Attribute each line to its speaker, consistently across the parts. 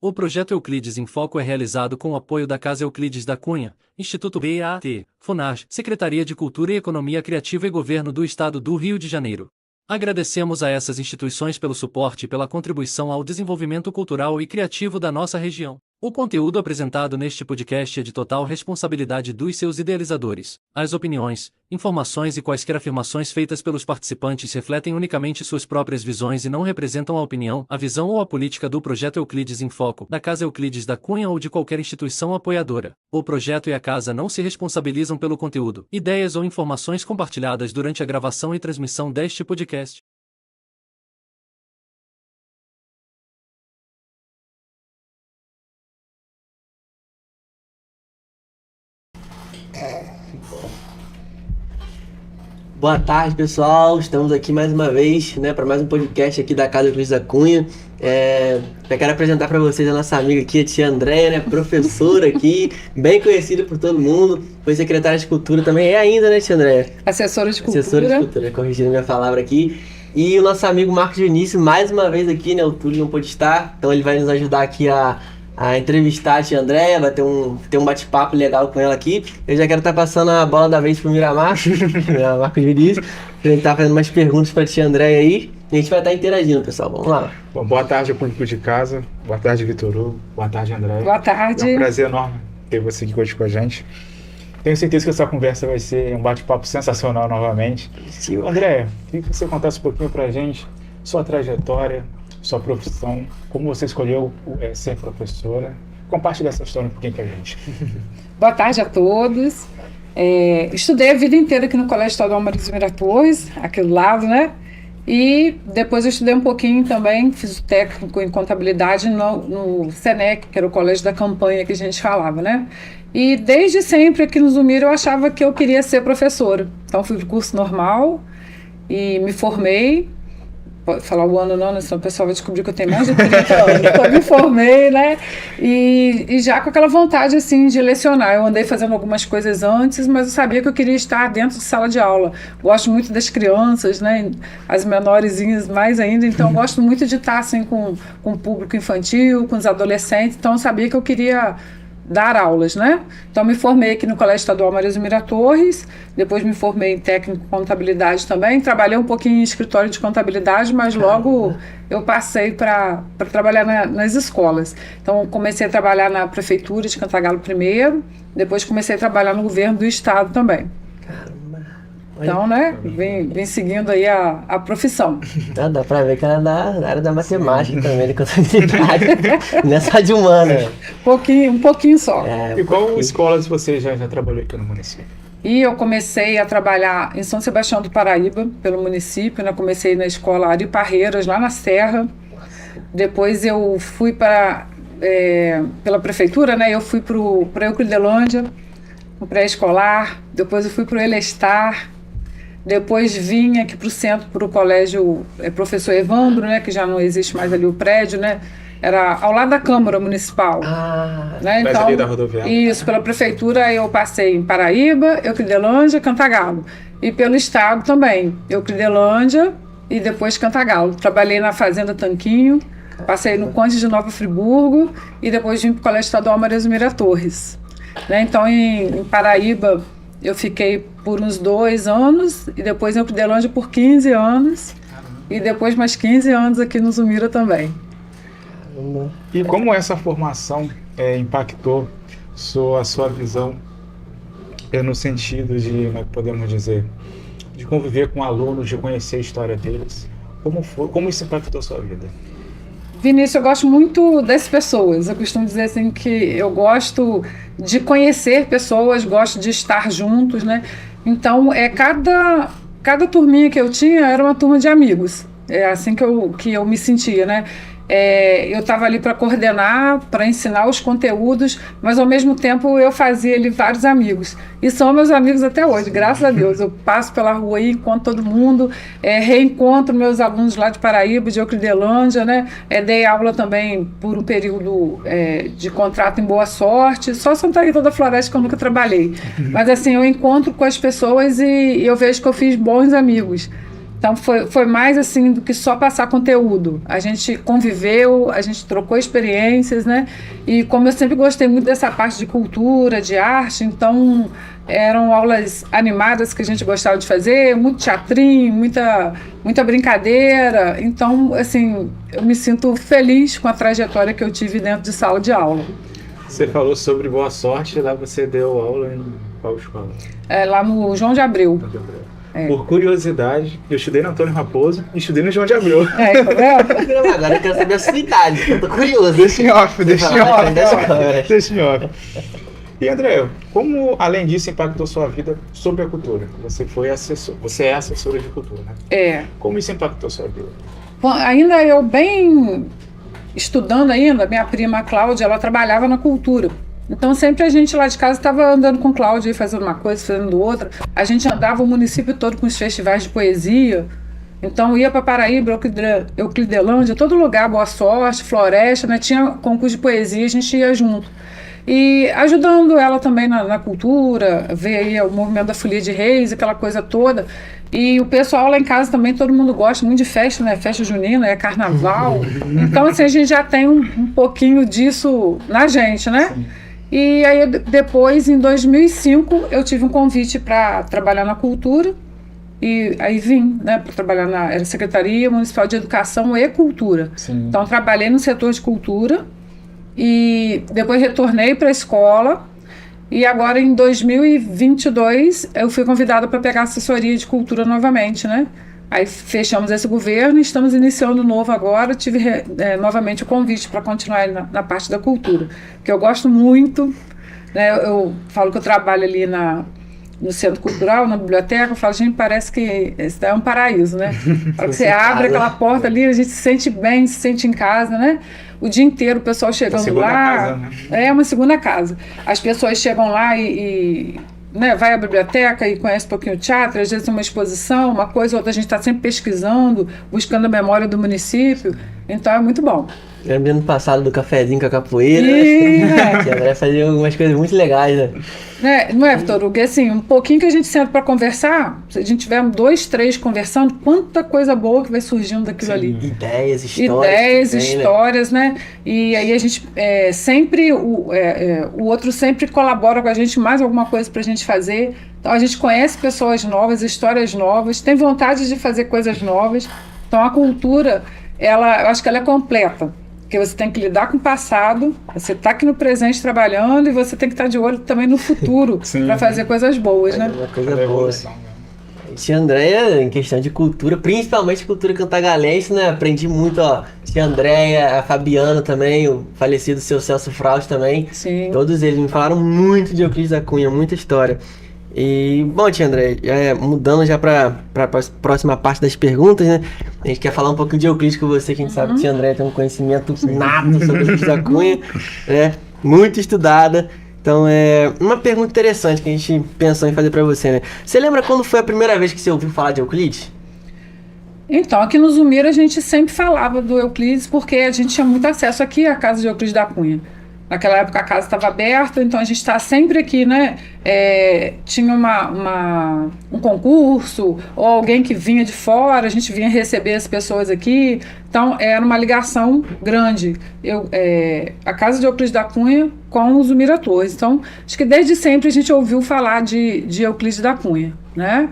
Speaker 1: O projeto Euclides em Foco é realizado com o apoio da Casa Euclides da Cunha, Instituto BAT, FUNAG, Secretaria de Cultura e Economia Criativa e Governo do Estado do Rio de Janeiro. Agradecemos a essas instituições pelo suporte e pela contribuição ao desenvolvimento cultural e criativo da nossa região. O conteúdo apresentado neste podcast é de total responsabilidade dos seus idealizadores. As opiniões, informações e quaisquer afirmações feitas pelos participantes refletem unicamente suas próprias visões e não representam a opinião, a visão ou a política do projeto Euclides em Foco, da Casa Euclides da Cunha ou de qualquer instituição apoiadora. O projeto e a casa não se responsabilizam pelo conteúdo, ideias ou informações compartilhadas durante a gravação e transmissão deste podcast.
Speaker 2: Boa tarde, pessoal. Estamos aqui mais uma vez, para mais um podcast aqui da Casa Euclides da Cunha. Eu quero apresentar para vocês a nossa amiga aqui, a tia Andréia, professora aqui, bem conhecida por todo mundo. Foi secretária de Cultura também, é ainda, né, tia Andréia?
Speaker 3: Assessora de Cultura.
Speaker 2: Assessora de Cultura, corrigindo minha palavra aqui. E o nosso amigo Marcos Vinícius, mais uma vez aqui, o Túlio não pôde estar, então ele vai nos ajudar aqui a entrevistar a tia Andréia, vai ter um bate-papo legal com ela aqui. Eu já quero estar passando a bola da vez pro Miramar, Marcos Vinícius, pra ele estar fazendo umas perguntas pra tia Andréia aí, e a gente vai estar interagindo, pessoal. Vamos lá.
Speaker 4: Bom, boa tarde ao público de casa, boa tarde, Vitor Hugo, boa tarde, Andréia.
Speaker 3: Boa tarde.
Speaker 4: É um prazer enorme ter você aqui hoje com a gente. Tenho certeza que essa conversa vai ser um bate-papo sensacional novamente. Andréia, queria que você contasse um pouquinho pra gente sua trajetória, sua profissão, como você escolheu ser professora. Compartilhe essa história um pouquinho com a gente.
Speaker 3: Boa tarde a todos. Estudei a vida inteira aqui no Colégio Estadual Marisa Mira Torres, aqui do lado, né? E depois eu estudei um pouquinho também, fiz o técnico em contabilidade no SENEC, que era o colégio da campanha que a gente falava, né? E desde sempre aqui no Zumira eu achava que eu queria ser professora. Então fui pro curso normal e me formei. Pode falar o ano não, senão o pessoal vai descobrir que eu tenho mais de 30 anos. Então, eu me formei, né? E já com aquela vontade, assim, de lecionar. Eu andei fazendo algumas coisas antes, mas eu sabia que eu queria estar dentro de sala de aula. Gosto muito das crianças, né? As menorzinhas mais ainda. Então, eu gosto muito de estar, assim, com o público infantil, com os adolescentes. Então, eu sabia que eu queria dar aulas, né? Então, me formei aqui no Colégio Estadual Marisa Mira Torres, depois me formei em técnico em contabilidade também, trabalhei um pouquinho em escritório de contabilidade, mas logo eu passei para trabalhar nas escolas. Então, comecei a trabalhar na Prefeitura de Cantagalo primeiro, depois comecei a trabalhar no governo do estado também. Então, né, vem seguindo aí a profissão.
Speaker 2: Dá pra ver que ela é da área da matemática também, de contabilidade, não é só de humana.
Speaker 3: Um pouquinho só.
Speaker 4: E qual escolas você já trabalhou aqui no município?
Speaker 3: E eu comecei a trabalhar em São Sebastião do Paraíba, pelo município, né? Comecei na escola Ari Parreiras, lá na Serra. Depois eu fui pela prefeitura, né? Eu fui para Euclidelândia, no pré-escolar. Depois eu fui para o Elestar. Depois vim aqui para o centro, para o colégio Professor Evandro, né? Que já não existe mais ali o prédio, né? Era ao lado da Câmara Municipal. Né? Então,
Speaker 4: ali da rodoviária.
Speaker 3: Isso, pela prefeitura eu passei em Paraíba, Euclidelândia, Cantagalo. E pelo estado também, Euclidelândia e depois Cantagalo. Trabalhei na Fazenda Tanquinho, passei no Conde de Nova Friburgo e depois vim para o Colégio Estadual Marisa Mira Torres. Né? Então, em Paraíba, eu fiquei por uns 2 anos e depois em Euclidelândia por 15 anos e depois mais 15 anos aqui no Zumira também.
Speaker 4: E como essa formação impactou a sua visão no sentido de, podemos dizer, de conviver com alunos, de conhecer a história deles? Como isso impactou a sua vida?
Speaker 3: Vinícius, eu gosto muito das pessoas. Eu costumo dizer assim que eu gosto de conhecer pessoas, gosto de estar juntos, né? Então, cada turminha que eu tinha era uma turma de amigos. É assim que eu me sentia, né? Eu estava ali para coordenar, para ensinar os conteúdos, mas ao mesmo tempo eu fazia ali vários amigos. E são meus amigos até hoje, graças a Deus. Eu passo pela rua aí, encontro todo mundo, reencontro meus alunos lá de Paraíba, de Euclidelândia, né? Dei aula também por um período de contrato em Boa Sorte, só Santa Rita da Floresta que eu nunca trabalhei. Mas assim, eu encontro com as pessoas e eu vejo que eu fiz bons amigos. Então foi mais assim do que só passar conteúdo. A gente conviveu, a gente trocou experiências, né? E como eu sempre gostei muito dessa parte de cultura, de arte, então eram aulas animadas que a gente gostava de fazer, muito teatrinho, muita brincadeira. Então, assim, eu me sinto feliz com a trajetória que eu tive dentro de sala de aula.
Speaker 4: Você falou sobre Boa Sorte, lá você deu aula em qual escola?
Speaker 3: Lá no João de Abreu.
Speaker 4: Por curiosidade, eu estudei no Antônio Raposo e estudei no João de Abreu.
Speaker 3: Tá vendo?
Speaker 2: Agora eu quero saber a sua idade, eu tô curioso.
Speaker 4: Deixa em off.
Speaker 2: Deixa em off.
Speaker 4: E André, como além disso impactou sua vida sobre a cultura? Você é assessora de cultura, né? Como isso impactou sua vida?
Speaker 3: Bom, ainda eu bem estudando ainda, minha prima Cláudia, ela trabalhava na cultura. Então sempre a gente lá de casa estava andando com Cláudia, fazendo uma coisa, fazendo outra. A gente andava o município todo com os festivais de poesia. Então ia para Paraíba, Euclidelândia, todo lugar, Boa Sorte, Floresta, né? Tinha concurso de poesia, a gente ia junto. E ajudando ela também na cultura, ver aí o movimento da Folia de Reis, aquela coisa toda. E o pessoal lá em casa também, todo mundo gosta muito de festa, né? Festa junina, é carnaval. Então, assim, a gente já tem um pouquinho disso na gente, né? Sim. E aí, depois, em 2005, eu tive um convite para trabalhar na cultura. E aí vim, né, para trabalhar na Secretaria Municipal de Educação e Cultura. Sim. Então, trabalhei no setor de cultura. E depois retornei para a escola e agora em 2022 eu fui convidada para pegar assessoria de cultura novamente, né? Aí fechamos esse governo e estamos iniciando um novo agora. Tive novamente o convite para continuar na parte da cultura, que eu gosto muito, né? Eu falo que eu trabalho ali no Centro Cultural, na biblioteca, eu falo, gente, parece que esse é um paraíso, né? Para que você abre aquela porta ali, a gente se sente bem, se sente em casa, né? O dia inteiro o pessoal chegando lá. Casa, né? É uma segunda casa. As pessoas chegam lá e né, vai à biblioteca e conhece um pouquinho o teatro, às vezes uma exposição, uma coisa ou outra, a gente está sempre pesquisando, buscando a memória do município, então é muito bom.
Speaker 2: Lembrando do passado do cafezinho com a capoeira, que a André fazia algumas coisas muito legais, né?
Speaker 3: Não é, Vitor? Porque assim, um pouquinho que a gente senta para conversar, se a gente tiver 2, 3 conversando, quanta coisa boa que vai surgindo daquilo ali.
Speaker 2: Ideias, histórias,
Speaker 3: né? E aí a gente sempre, o outro sempre colabora com a gente, mais alguma coisa para a gente fazer. Então a gente conhece pessoas novas, histórias novas, tem vontade de fazer coisas novas. Então a cultura, eu acho que ela é completa. Porque você tem que lidar com o passado, você está aqui no presente trabalhando e você tem que estar de olho também no futuro para fazer coisas boas, né?
Speaker 2: Uma coisa boa. Tia Andréia, em questão de cultura, principalmente cultura cantagalense, né? Aprendi muito, Tia Andréia, a Fabiana também, o falecido seu Celso Fraus também. Sim. Todos eles me falaram muito de Euclides da Cunha, muita história. E, bom, tia André, mudando já para a próxima parte das perguntas, né? A gente quer falar um pouquinho de Euclides com você, que a gente sabe que a tia André tem um conhecimento nato sobre Euclides da Cunha, né? Muito estudada. Então, uma pergunta interessante que a gente pensou em fazer para você, né? Você lembra quando foi a primeira vez que você ouviu falar de Euclides?
Speaker 3: Então, aqui no Zumira a gente sempre falava do Euclides porque a gente tinha muito acesso aqui à casa de Euclides da Cunha. Naquela época a casa estava aberta, então a gente está sempre aqui, né? Tinha um concurso, ou alguém que vinha de fora, a gente vinha receber as pessoas aqui. Então era uma ligação grande. A casa de Euclides da Cunha com os Zumira Torres. Então, acho que desde sempre a gente ouviu falar de Euclides da Cunha, né?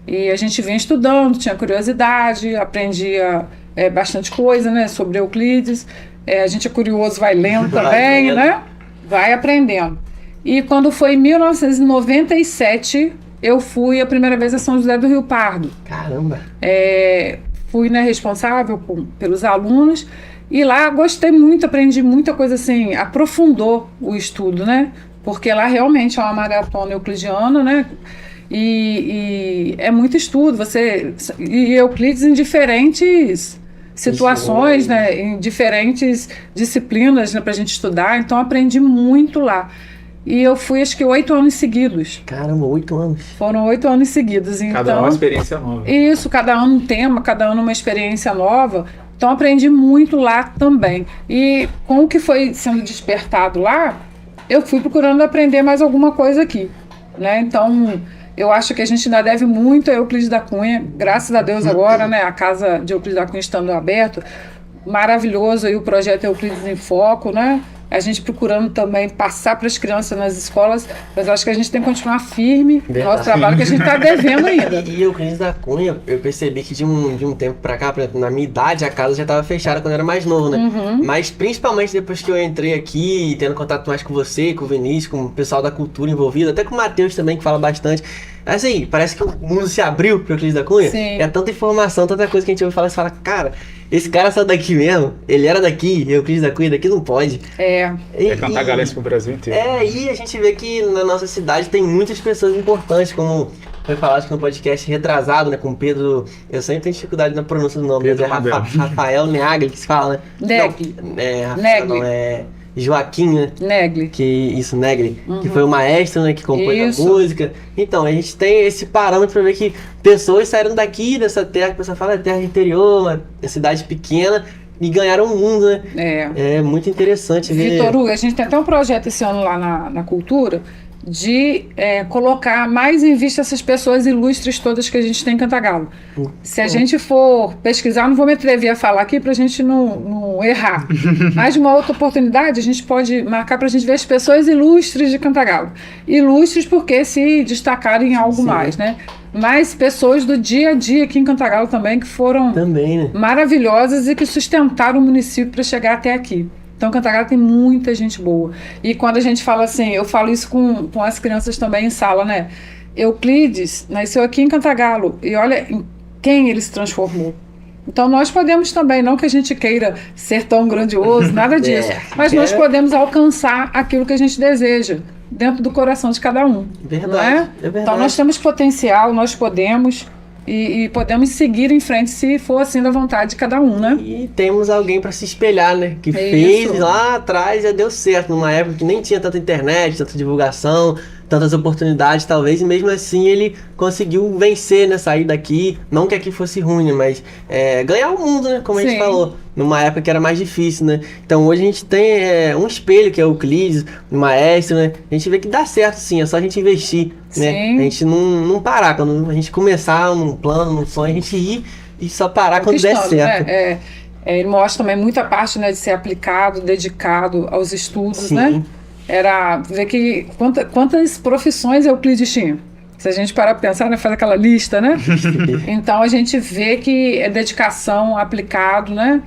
Speaker 3: E a gente vinha estudando, tinha curiosidade, aprendia bastante coisa, né, sobre Euclides. A gente é curioso, vai lendo também, né? Vai aprendendo. E quando foi em 1997, eu fui a primeira vez a São José do Rio Pardo.
Speaker 2: Caramba!
Speaker 3: Fui, né, responsável pelos alunos. E lá gostei muito, aprendi muita coisa assim, aprofundou o estudo, né? Porque lá realmente é uma maratona euclidiana, né? E é muito estudo. E Euclides em diferentes situações, né, em diferentes disciplinas, né, para a gente estudar, então aprendi muito lá. E eu fui, acho que 8 anos seguidos.
Speaker 2: Caramba, 8 anos.
Speaker 3: Foram 8 anos seguidos. Então,
Speaker 4: cada ano uma experiência nova.
Speaker 3: Isso, cada ano um tema, cada ano uma experiência nova. Então aprendi muito lá também. E com o que foi sendo despertado lá, eu fui procurando aprender mais alguma coisa aqui, né? Então Eu acho que a gente ainda deve muito a Euclides da Cunha, graças a Deus agora, né, a casa de Euclides da Cunha estando aberta, maravilhoso aí o projeto Euclides em Foco, né? A gente procurando também passar para as crianças nas escolas, mas eu acho que a gente tem que continuar firme no nosso trabalho, que a gente está devendo ainda.
Speaker 2: E Euclides da Cunha, eu percebi que de um tempo pra cá, por exemplo, na minha idade, a casa já estava fechada quando eu era mais novo, né? Mas principalmente depois que eu entrei aqui, tendo contato mais com você, com o Vinícius, com o pessoal da cultura envolvido, até com o Matheus também, que fala bastante. Assim, parece que o mundo se abriu pro Euclides da Cunha.
Speaker 3: Sim.
Speaker 2: É tanta informação, tanta coisa que a gente ouve falar, você fala, cara, esse cara saiu daqui mesmo, ele era daqui, Euclides da Cunha daqui não pode.
Speaker 3: É
Speaker 4: cantar galera pro Brasil inteiro.
Speaker 2: E a gente vê que na nossa cidade tem muitas pessoas importantes, como foi falado acho que no podcast retrasado, né, com o Pedro, eu sempre tenho dificuldade na pronúncia do nome,
Speaker 4: Pedro
Speaker 2: é Rafael Negli, que se fala, né?
Speaker 3: Negli.
Speaker 2: Não, é Joaquim, né?
Speaker 3: Negli.
Speaker 2: Negli, que foi o maestro, né, que compôs a música. Então, a gente tem esse parâmetro pra ver que pessoas saíram daqui, dessa terra, que a pessoa fala, é terra interior, uma cidade pequena, e ganharam o mundo, né? É muito interessante ver.
Speaker 3: Vitor Hugo, a gente tem até um projeto esse ano lá na Cultura, de colocar mais em vista essas pessoas ilustres todas que a gente tem em Cantagalo. Se a gente for pesquisar, não vou me atrever a falar aqui para a gente não errar, mas uma outra oportunidade a gente pode marcar para a gente ver as pessoas ilustres de Cantagalo. Ilustres porque se destacaram em algo mais, né? Mas pessoas do dia a dia aqui em Cantagalo também que foram
Speaker 2: né?
Speaker 3: maravilhosas e que sustentaram o município para chegar até aqui. Então, Cantagalo tem muita gente boa. E quando a gente fala assim, eu falo isso com as crianças também em sala, né? Euclides nasceu aqui em Cantagalo e olha em quem ele se transformou. Então, nós podemos também, não que a gente queira ser tão grandioso, nada disso, mas nós podemos alcançar aquilo que a gente deseja dentro do coração de cada um.
Speaker 2: Verdade,
Speaker 3: não é?
Speaker 2: Verdade.
Speaker 3: Então, nós temos potencial, nós podemos... E podemos seguir em frente se for assim da vontade de cada um, né?
Speaker 2: E temos alguém para se espelhar, né? Que fez lá atrás e já deu certo, numa época que nem tinha tanta internet, tanta divulgação, tantas oportunidades talvez, e mesmo assim ele conseguiu vencer, né? Sair daqui, não que aqui fosse ruim, né? Mas ganhar o mundo, né? Como a gente falou, numa época que era mais difícil, né? Então hoje a gente tem um espelho que é o Euclides, o maestro, né? A gente vê que dá certo sim, é só a gente investir, né? A gente não parar, quando a gente começar num plano, num sonho, a gente ir e só parar quando der certo.
Speaker 3: Né? Ele mostra também muita parte, né, de ser aplicado, dedicado aos estudos, né? Era ver que quantas profissões Euclides tinha. Se a gente parar para pensar, né, faz aquela lista, né? Então a gente vê que é dedicação, aplicado, né?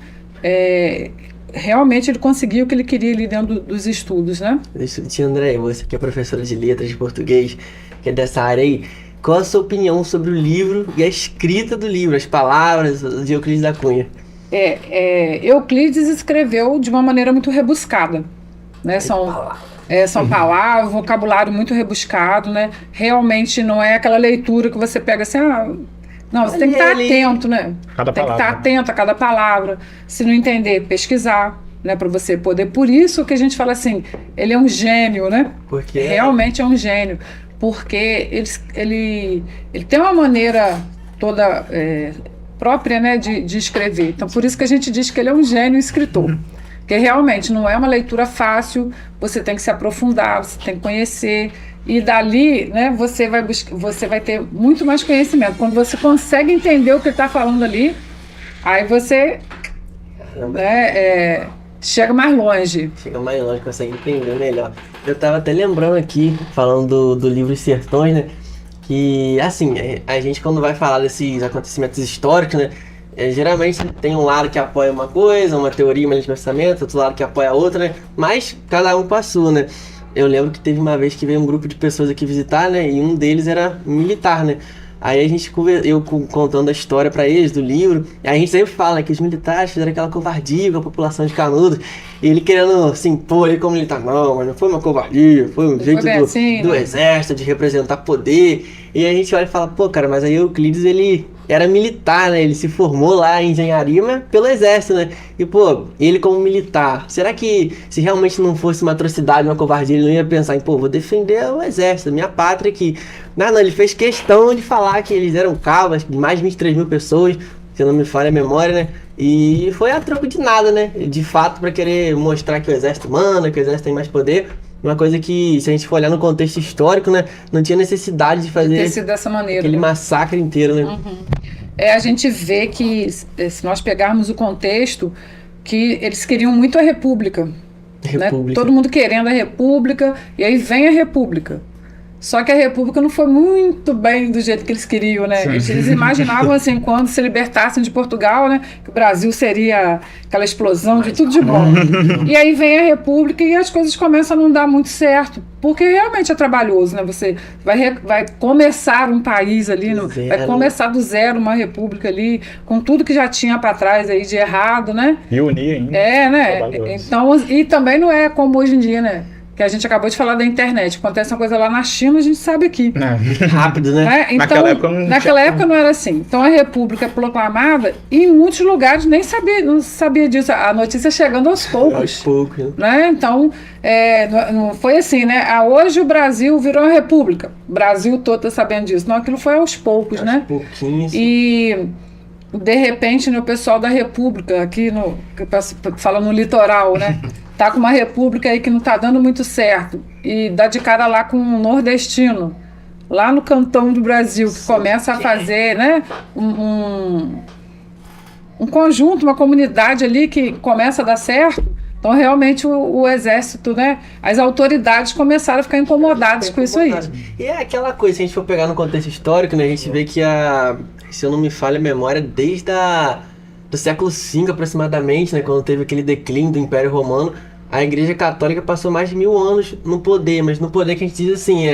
Speaker 3: Realmente ele conseguiu o que ele queria ali dentro dos estudos, né?
Speaker 2: Deixa eu te, André, você que é professora de letras de português, que é dessa área aí, qual a sua opinião sobre o livro e a escrita do livro, as palavras de Euclides da Cunha?
Speaker 3: Euclides escreveu de uma maneira muito rebuscada, né? São palavras, vocabulário muito rebuscado, né? Realmente não é aquela leitura que você pega assim, não, você tem que estar atento, né? Tem que estar atento a cada palavra. Se não entender, pesquisar, né? Para você poder. Por isso que a gente fala assim, ele é um gênio, né?
Speaker 2: Porque
Speaker 3: realmente é um gênio. Porque ele tem uma maneira toda própria, né? De escrever. Então, por isso que a gente diz que ele é um gênio escritor. Porque realmente não é uma leitura fácil, você tem que se aprofundar, você tem que conhecer, e dali, né, você vai ter muito mais conhecimento. Quando você consegue entender o que ele está falando ali, aí você chega mais longe.
Speaker 2: Consegue entender melhor. Eu estava até lembrando aqui, falando do livro Sertões, né, que, assim, a gente quando vai falar desses acontecimentos históricos, né, geralmente tem um lado que apoia uma coisa, uma teoria, uma linha de pensamento, outro lado que apoia a outra, né? Mas cada um com a sua, né? Eu lembro que teve uma vez que veio um grupo de pessoas aqui visitar, né? E um deles era militar, né? Aí a gente, eu contando a história pra eles do livro, a gente sempre fala, né, que os militares fizeram aquela covardia com a população de Canudos, e ele querendo se impor ele como militar, não, mas não foi uma covardia, foi um jeito do exército de representar poder. E a gente olha e fala, pô, cara, mas aí o Euclides, ele era militar, né? Ele se formou lá em engenharia, mas pelo exército, né? E, pô, ele como militar, será que se realmente não fosse uma atrocidade, uma covardia, ele não ia pensar em, pô, vou defender o exército, minha pátria aqui. Não, ele fez questão de falar que eles eram cabas, mais de 23 mil pessoas, se não me falha a memória, né? E foi a troco de nada, né? De fato, para querer mostrar que o exército manda, que o exército tem mais poder. Uma coisa que, se a gente for olhar no contexto histórico, né, não tinha necessidade de
Speaker 3: Ter
Speaker 2: fazer
Speaker 3: sido dessa maneira.
Speaker 2: aquele
Speaker 3: né?
Speaker 2: massacre inteiro, né?
Speaker 3: A gente vê que, se nós pegarmos o contexto, que eles queriam muito a República. Né?
Speaker 2: República.
Speaker 3: Todo mundo querendo a República, e aí vem a República. Só que a República não foi muito bem do jeito que eles queriam, né? Eles imaginavam, assim, quando se libertassem de Portugal, né? Que o Brasil seria aquela explosão de tudo de bom. E aí vem a República e as coisas começam a não dar muito certo. Porque realmente é trabalhoso, né? Você vai começar um país ali, vai começar do zero uma república ali, com tudo que já tinha para trás aí de errado, né?
Speaker 4: E unir ainda.
Speaker 3: Né?
Speaker 4: Trabalhoso.
Speaker 3: Então, e também não é como hoje em dia, né? Que a gente acabou de falar da internet. Acontece uma coisa lá na China, a gente sabe aqui.
Speaker 2: Rápido, né?
Speaker 3: Então,
Speaker 4: Naquela época
Speaker 3: não era assim. Então a República é proclamada e em muitos lugares não sabia disso. A notícia chegando aos poucos.
Speaker 2: Aos poucos.
Speaker 3: Né? Então, não foi assim, né? Hoje o Brasil virou uma república. O Brasil todo está sabendo disso. Não, aquilo foi aos poucos, né?
Speaker 2: Pouquinhos.
Speaker 3: E de repente, né, o pessoal da República, aqui fala no litoral, né? Tá com uma república aí que não tá dando muito certo. E dá de cara lá com um nordestino, lá no cantão do Brasil, que começa a fazer, né, um conjunto, uma comunidade ali que começa a dar certo. Então, realmente, o exército, né, as autoridades começaram a ficar incomodadas com isso aí.
Speaker 2: E é aquela coisa, se a gente for pegar no contexto histórico, né, a gente vê que se eu não me falha a memória, desde do século V aproximadamente, né, quando teve aquele declínio do Império Romano, a Igreja Católica passou mais de 1000 anos no poder, mas no poder que a gente diz assim,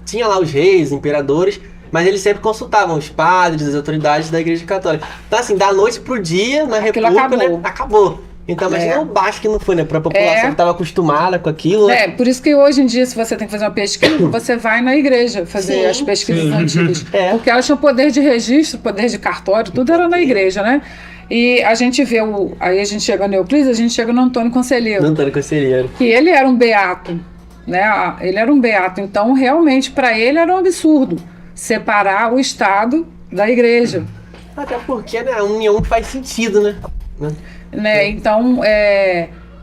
Speaker 2: tinha lá os reis, os imperadores, mas eles sempre consultavam os padres, as autoridades da Igreja Católica. Então assim, da noite pro dia, na República,
Speaker 3: acabou.
Speaker 2: Né, acabou. Então, mas não baixo que não foi, né, pra população que estava acostumada com aquilo, né?
Speaker 3: Por isso que hoje em dia, se você tem que fazer uma pesquisa, você vai na igreja fazer as pesquisas antigas. Porque elas tinham poder de registro, poder de cartório, tudo era na igreja, né? E a gente vê, aí a gente chega no Euclides, a gente chega no Antônio Conselheiro. Que ele era um beato, né? Ele era um beato, então realmente para ele era um absurdo separar o Estado da igreja.
Speaker 2: Até porque, né, a união faz sentido, né?
Speaker 3: Então,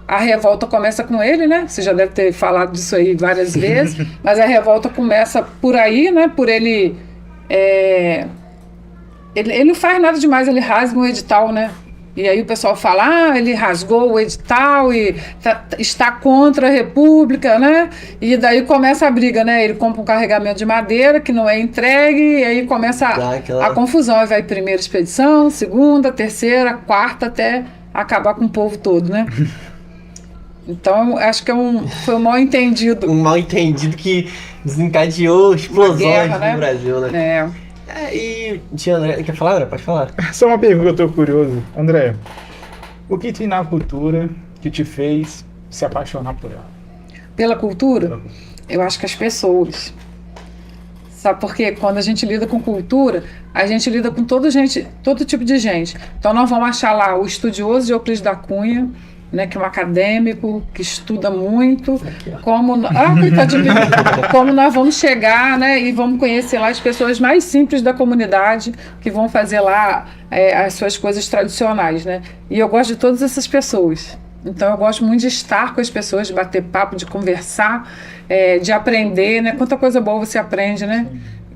Speaker 3: a revolta começa com ele, né? Você já deve ter falado disso aí várias vezes, mas a revolta começa por aí, né? Por ele... Ele não faz nada demais, ele rasga um edital, né? E aí o pessoal fala, ele rasgou o edital e está contra a República, né? E daí começa a briga, né? Ele compra um carregamento de madeira que não é entregue, e aí começa a confusão. Aí vai primeira expedição, segunda, terceira, quarta, até acabar com o povo todo, né? Então, acho que foi um mal-entendido.
Speaker 2: Um mal-entendido que desencadeou explosões
Speaker 3: guerra, né?
Speaker 2: no Brasil, né? E tia André, quer falar, André? Pode falar.
Speaker 4: Só uma pergunta, eu tô curioso. André, o que tem na cultura que te fez se apaixonar por ela?
Speaker 3: Pela cultura? Eu acho que as pessoas. Sabe por quê? Quando a gente lida com cultura, a gente lida com todo tipo de gente. Então nós vamos achar lá o estudioso de Euclides da Cunha, né, que é um acadêmico, que estuda muito, como nós vamos chegar, né, e vamos conhecer lá as pessoas mais simples da comunidade, que vão fazer lá as suas coisas tradicionais, né? E eu gosto de todas essas pessoas. Então eu gosto muito de estar com as pessoas, de bater papo, de conversar, de aprender, né? Quanta coisa boa você aprende, né?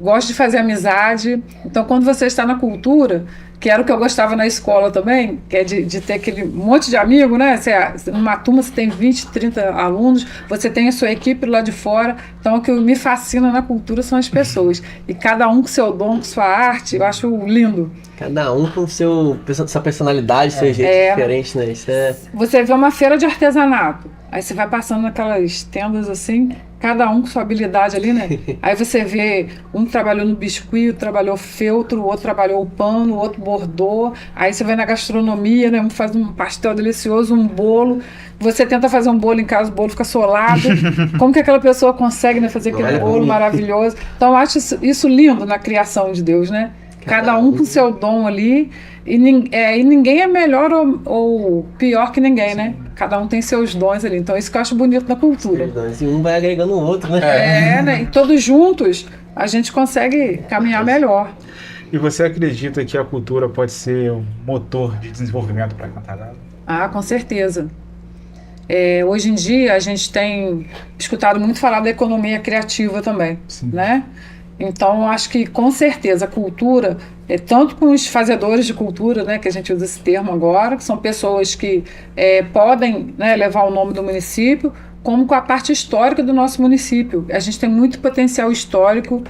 Speaker 3: Gosto de fazer amizade. Então quando você está na cultura, que era o que eu gostava na escola também, que é de ter aquele monte de amigo, né? Numa turma você tem 20, 30 alunos, você tem a sua equipe lá de fora. Então o que me fascina na cultura são as pessoas. E cada um com seu dom, com sua arte, eu acho lindo.
Speaker 2: Cada um com sua personalidade, seu jeito diferente, né?
Speaker 3: Você vê uma feira de artesanato, aí você vai passando naquelas tendas assim, cada um com sua habilidade ali, né? Aí você vê, um trabalhou no biscuit, trabalhou feltro, o outro trabalhou o pano, o outro bordou. Aí você vai na gastronomia, né? Um faz um pastel delicioso, um bolo. Você tenta fazer um bolo em casa, o bolo fica solado. Como que aquela pessoa consegue, né, fazer aquele bolo maravilhoso? Então eu acho isso lindo na criação de Deus, né? Cada um com seu dom ali, e ninguém é melhor ou pior que ninguém, né? Cada um tem seus dons ali. Então, isso que eu acho bonito na cultura.
Speaker 2: E um vai agregando o outro, né?
Speaker 3: Né? E todos juntos, a gente consegue caminhar melhor.
Speaker 4: E você acredita que a cultura pode ser um motor de desenvolvimento para Cantagalo?
Speaker 3: Ah, com certeza. Hoje em dia a gente tem escutado muito falar da economia criativa também, né? Então, eu acho que, com certeza, a cultura, tanto com os fazedores de cultura, né, que a gente usa esse termo agora, que são pessoas que podem, né, levar o nome do município, como com a parte histórica do nosso município. A gente tem muito potencial histórico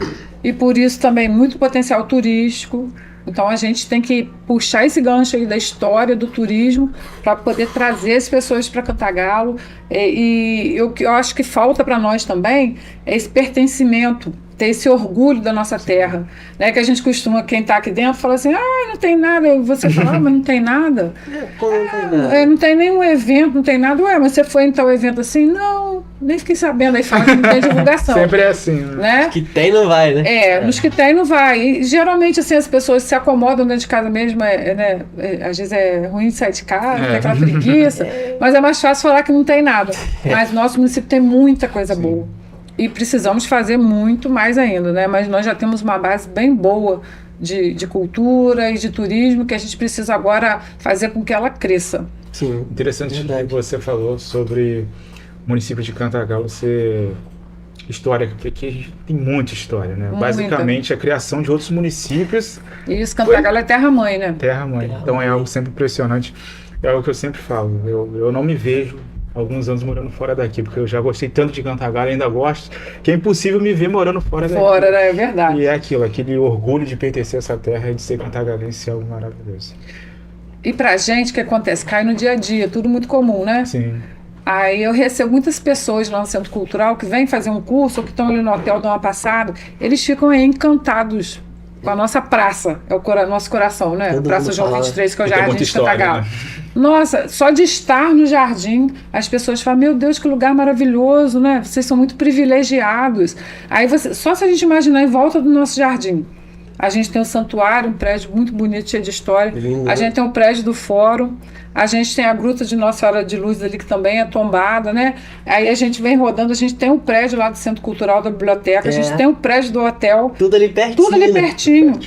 Speaker 3: e, por isso, também muito potencial turístico. Então, a gente tem que puxar esse gancho aí da história do turismo para poder trazer as pessoas para Cantagalo. E o que eu acho que falta para nós também é esse pertencimento, ter esse orgulho da nossa terra, né? Que a gente costuma, quem está aqui dentro, fala assim, não tem nada. E você fala, mas não tem nada?
Speaker 2: Como não tem nada?
Speaker 3: Não tem nenhum evento, não tem nada. Mas você foi em tal evento assim? Não, nem fiquei sabendo. Aí fala que não tem divulgação.
Speaker 4: Sempre é assim, né?
Speaker 2: Os que tem não vai, né?
Speaker 3: Nos que tem não vai. E geralmente, assim, as pessoas se acomodam dentro de casa mesmo, né? Às vezes é ruim sair de casa, tem aquela preguiça, mas é mais fácil falar que não tem nada. Mas nosso município tem muita coisa boa. E precisamos fazer muito mais ainda, né? Mas nós já temos uma base bem boa de cultura e de turismo que a gente precisa agora fazer com que ela cresça.
Speaker 2: Sim.
Speaker 4: Interessante que você falou sobre o município de Cantagalo ser história, porque aqui a gente tem muita história, né?
Speaker 3: Muita.
Speaker 4: Basicamente a criação de outros municípios.
Speaker 3: Isso, Cantagalo é terra-mãe, né?
Speaker 4: Terra-mãe. Então é algo sempre impressionante. É algo que eu sempre falo. Eu não me vejo alguns anos morando fora daqui, porque eu já gostei tanto de Cantagalo, ainda gosto, que é impossível me ver morando fora daqui.
Speaker 3: Fora, né? É verdade.
Speaker 4: E é aquele orgulho de pertencer a essa terra e de ser cantagalense é algo maravilhoso.
Speaker 3: E pra gente, o que acontece? Cai no dia a dia, tudo muito comum, né?
Speaker 4: Sim.
Speaker 3: Aí eu recebo muitas pessoas lá no Centro Cultural que vêm fazer um curso ou que estão ali no hotel, dão uma passada, eles ficam aí encantados com a nossa praça, é o nosso coração, né?
Speaker 2: Todo
Speaker 3: Praça
Speaker 2: mundo
Speaker 3: João
Speaker 2: fala.
Speaker 3: 23, que é o
Speaker 4: E tem
Speaker 3: Jardim
Speaker 4: muita
Speaker 3: de
Speaker 4: história,
Speaker 3: Cantagalo.
Speaker 4: né?
Speaker 3: Nossa, só de estar no jardim, as pessoas falam, meu Deus, que lugar maravilhoso, né? Vocês são muito privilegiados. Aí só se a gente imaginar em volta do nosso jardim. A gente tem um santuário, um prédio muito bonito, cheio de história.
Speaker 2: Lindo,
Speaker 3: a gente tem o prédio do fórum. A gente tem a Gruta de Nossa Senhora de Luz ali, que também é tombada, né? Aí a gente vem rodando, a gente tem um prédio lá do Centro Cultural, da biblioteca, a gente tem um prédio do hotel.
Speaker 2: Tudo ali pertinho.
Speaker 3: Tudo ali
Speaker 2: né?
Speaker 3: pertinho.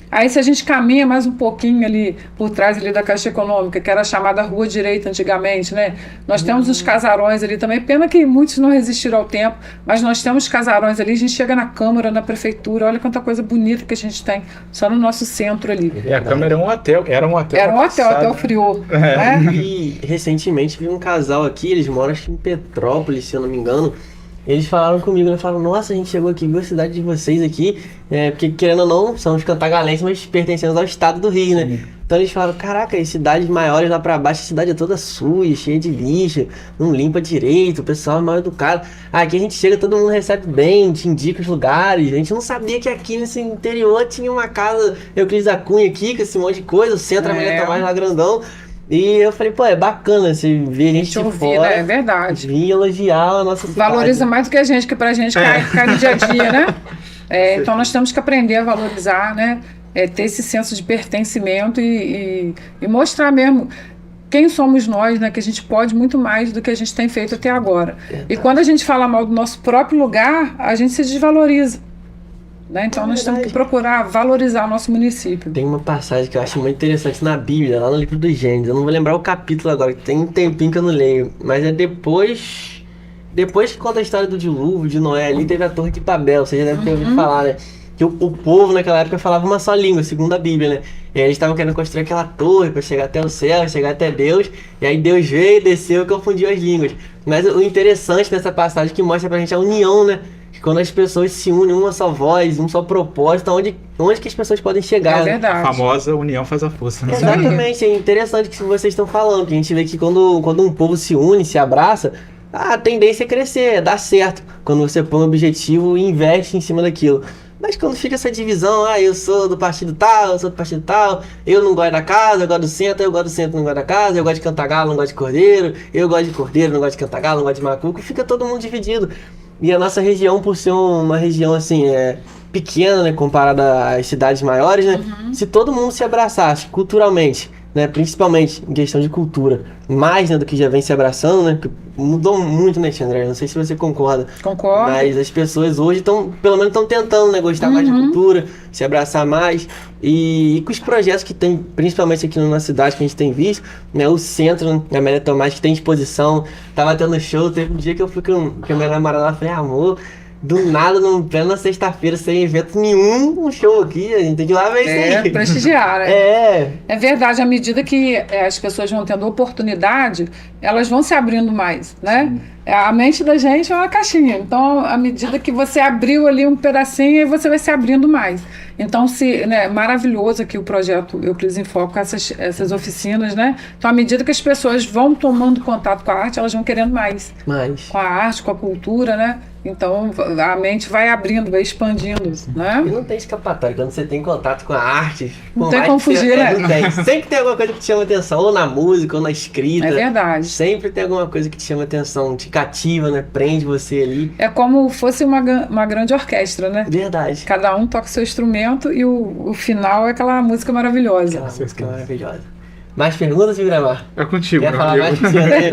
Speaker 3: Aí se a gente caminha mais um pouquinho ali por trás ali da Caixa Econômica, que era chamada Rua Direita antigamente, né? Nós temos os casarões ali também, pena que muitos não resistiram ao tempo, mas nós temos casarões ali, a gente chega na Câmara, na Prefeitura, olha quanta coisa bonita que a gente tem só no nosso centro ali.
Speaker 4: E a Câmara era um hotel. Era um
Speaker 3: hotel Friô. Né?
Speaker 2: E recentemente vi um casal aqui, eles moram acho que em Petrópolis, se eu não me engano. Eles falaram comigo, né? Falaram, nossa, a gente chegou aqui, viu a cidade de vocês aqui, porque querendo ou não, somos cantagalenses, mas pertencemos ao estado do Rio, né? Então eles falaram, caraca, as cidades maiores lá pra baixo, a cidade é toda suja, cheia de lixo, não limpa direito, o pessoal é mal educado. Aqui a gente chega, todo mundo recebe bem, te indica os lugares. A gente não sabia que aqui nesse interior tinha uma casa Euclides da Cunha aqui, com esse monte de coisa, o centro Amélia Tomás lá grandão. E eu falei, pô, é bacana você ver a gente de
Speaker 3: ouvir,
Speaker 2: fora,
Speaker 3: né? É verdade.
Speaker 2: vir elogiar a nossa cidade.
Speaker 3: Valoriza mais do que a gente, que pra gente cai no dia a dia, né? Então nós temos que aprender a valorizar, né? Ter esse senso de pertencimento e mostrar mesmo quem somos nós, né? Que a gente pode muito mais do que a gente tem feito até agora. E quando a gente fala mal do nosso próprio lugar, a gente se desvaloriza. Né? Então nós temos que procurar valorizar o nosso município.
Speaker 2: Tem uma passagem que eu acho muito interessante na Bíblia, lá no livro dos Gênesis. Eu não vou lembrar o capítulo agora, que tem um tempinho que eu não leio. Mas é depois que conta a história do dilúvio, de Noé ali, teve a Torre de Babel. Você já deve ter ouvido falar, né? Que o povo naquela época falava uma só língua, segundo a Bíblia, né? E aí eles estavam querendo construir aquela torre para chegar até o céu, chegar até Deus. E aí Deus veio, desceu e confundiu as línguas. Mas o interessante dessa passagem que mostra pra gente a união, né? Que quando as pessoas se unem, uma só voz, um só propósito, onde que as pessoas podem chegar.
Speaker 3: É verdade.
Speaker 4: A famosa união faz a força. Né?
Speaker 2: Exatamente, é interessante que vocês estão falando, que a gente vê que quando um povo se une, se abraça, a tendência é crescer, é dar certo. Quando você põe um objetivo e investe em cima daquilo. Mas quando fica essa divisão, eu sou do partido tal, eu sou do partido tal, eu não gosto da casa, eu gosto do centro, eu gosto do centro, não gosto da casa, eu gosto de Cantagalo, não gosto de Cordeiro, eu gosto de Cordeiro, não gosto de Cantagalo, não gosto de Macuco, fica todo mundo dividido. E a nossa região, por ser uma região assim, pequena, né, comparada às cidades maiores, né? Se todo mundo se abraçasse culturalmente, né, principalmente em questão de cultura, mais, né, do que já vem se abraçando, né, que mudou muito, né, Tia André? Não sei se você concorda.
Speaker 3: Concordo.
Speaker 2: Mas as pessoas hoje estão, pelo menos estão tentando, né, gostar mais de cultura, se abraçar mais. E com os projetos que tem, principalmente aqui na nossa cidade, que a gente tem visto, né, o centro, né, a Amélia Tomás, que tem exposição, tava tendo show, teve um dia que eu fui com a minha namorada lá, falei, amor, do nada, no pleno sexta-feira, sem evento nenhum, um show aqui, a gente tem que ir lá ver isso aí.
Speaker 3: Prestigiar, né? É verdade, à medida que as pessoas vão tendo oportunidade, elas vão se abrindo mais, né? A mente da gente é uma caixinha, então à medida que você abriu ali um pedacinho, aí você vai se abrindo mais. Então, maravilhoso aqui o projeto Euclides em Foco, com essas oficinas, né? Então, à medida que as pessoas vão tomando contato com a arte, elas vão querendo mais. Com a arte, com a cultura, né? Então, a mente vai abrindo, vai expandindo, né?
Speaker 2: E não tem escapatória, quando você tem contato com a arte...
Speaker 3: Não tem como fugir, né?
Speaker 2: Não tem. Sempre tem alguma coisa que te chama atenção, ou na música, ou na escrita.
Speaker 3: É verdade.
Speaker 2: Sempre tem alguma coisa que te chama atenção, te cativa, né? Prende você ali.
Speaker 3: É como fosse uma grande orquestra, né?
Speaker 2: Verdade.
Speaker 3: Cada um toca o seu instrumento e o final é aquela música maravilhosa.
Speaker 2: Aquela música maravilhosa. Mais perguntas, Gramar?
Speaker 4: É contigo,
Speaker 2: Quer falar mais com o Tia André?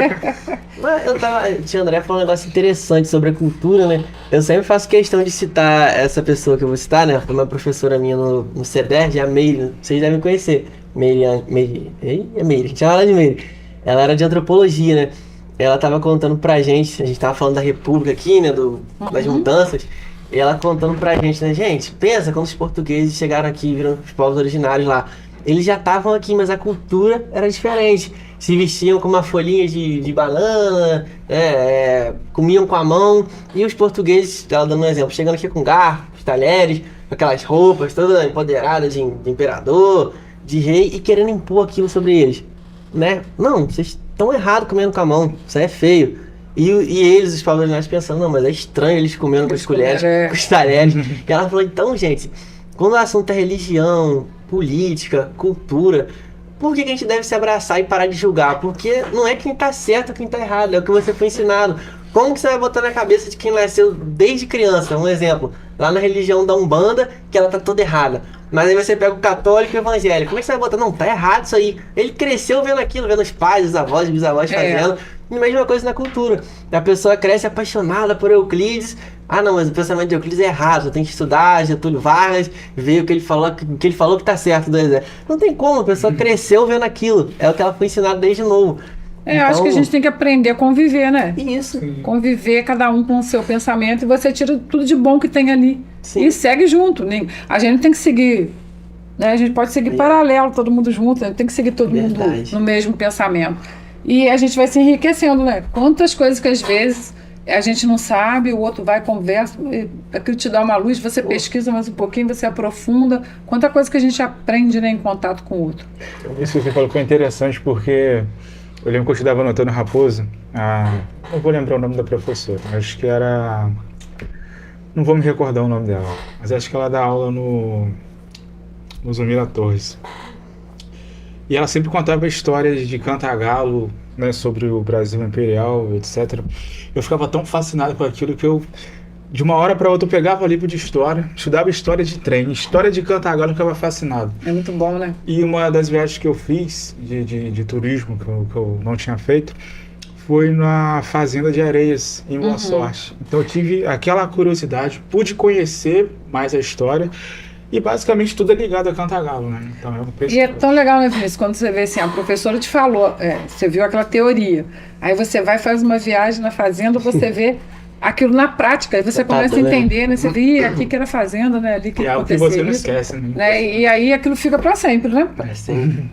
Speaker 2: Tia André falou um negócio interessante sobre a cultura, né? Eu sempre faço questão de citar essa pessoa que eu vou citar, né? Foi uma professora minha no CEDERJ, a Meire, vocês devem conhecer. Meire, a gente chama ela de Meire. Ela era de antropologia, né? Ela tava contando pra gente, a gente tava falando da República aqui, né? Das mudanças. E ela contando pra gente, né? Gente, pensa quando os portugueses chegaram aqui, viram os povos originários lá. Eles já estavam aqui, mas a cultura era diferente. Se vestiam com uma folhinha de banana, comiam com a mão. E os portugueses, ela dando um exemplo, chegando aqui com garfos, talheres, com aquelas roupas todas empoderadas de imperador, de rei, e querendo impor aquilo sobre eles. Né? Não, vocês estão errados comendo com a mão, isso aí é feio. E eles, os povos originários, pensando, não, mas é estranho eles comendo com as colheres, com os talheres. E ela falou, então, gente, quando o assunto é religião, política, cultura, por que a gente deve se abraçar e parar de julgar? Porque não é quem tá certo ou quem tá errado, é o que você foi ensinado. Como que você vai botar na cabeça de quem nasceu desde criança? Um exemplo, lá na religião da Umbanda, que ela tá toda errada. Mas aí você pega o católico e o evangélico. Como é que você vai botar? Não, tá errado isso aí. Ele cresceu vendo aquilo, vendo os pais, os avós, os bisavós fazendo. E a mesma coisa na cultura. A pessoa cresce apaixonada por Euclides. Ah, não, mas o pensamento de Euclides é errado. Você tem que estudar Getúlio Vargas, ver o que ele falou que tá certo do exército. Não tem como, a pessoa cresceu vendo aquilo. É o que ela foi ensinada desde novo.
Speaker 3: Eu acho que a gente tem que aprender a conviver, né?
Speaker 2: Isso.
Speaker 3: Conviver, cada um com o seu pensamento, e você tira tudo de bom que tem ali.
Speaker 2: Sim.
Speaker 3: E segue junto. A gente tem que seguir, né? A gente pode seguir paralelo, todo mundo junto, né? Tem que seguir todo mundo no mesmo pensamento. E a gente vai se enriquecendo, né? Quantas coisas que às vezes a gente não sabe, o outro vai, conversa, aquilo te dá uma luz, você pesquisa mais um pouquinho, você aprofunda. Quanta coisa que a gente aprende, né, em contato com o outro.
Speaker 4: Isso que você falou foi interessante, porque eu lembro que eu estudava no Antônio Raposo, não vou lembrar o nome da professora, acho que era... Não vou me recordar o nome dela, mas acho que ela dá aula no Zumira Torres. E ela sempre contava histórias de Cantagalo, né, sobre o Brasil Imperial, etc. Eu ficava tão fascinado com aquilo que eu, de uma hora para outra, eu pegava livro de história, estudava história de trem, história de Cantagalo, eu ficava fascinado.
Speaker 3: É muito bom, né?
Speaker 4: E uma das viagens que eu fiz de turismo, que eu não tinha feito, foi na Fazenda de Areias, em Boa Sorte. Então eu tive aquela curiosidade, pude conhecer mais a história. E basicamente tudo é ligado a Cantagalo, né? Então,
Speaker 3: e é tão legal, né, Vinícius? Quando você vê assim, a professora te falou, você viu aquela teoria. Aí você vai, faz uma viagem na fazenda, você vê aquilo na prática, aí você começa a entender, né? Você vê aqui que era fazenda, né? Ali que
Speaker 4: é algo que você não esquece,
Speaker 3: né? E aí aquilo fica pra sempre, né?
Speaker 2: Pra sempre.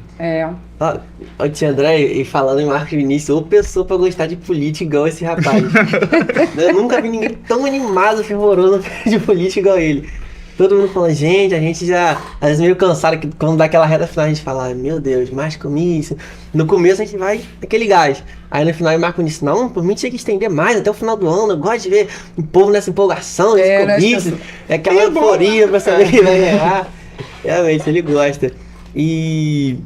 Speaker 3: Ó,
Speaker 2: Tia André, e falando em Marcos Vinícius, ou pessoa pra gostar de política igual esse rapaz. Eu nunca vi ninguém tão animado, fervoroso de política igual ele. Todo mundo falando, gente, a gente já, às vezes meio cansado, que quando dá aquela reta final a gente fala, meu Deus, mais comício. No começo a gente vai aquele gás. Aí no final o Marco disse, não, por mim tinha que estender mais até o final do ano. Eu gosto de ver o povo nessa empolgação, nesse comício, aquela euforia pra saber que vai errar. Realmente, ele gosta. E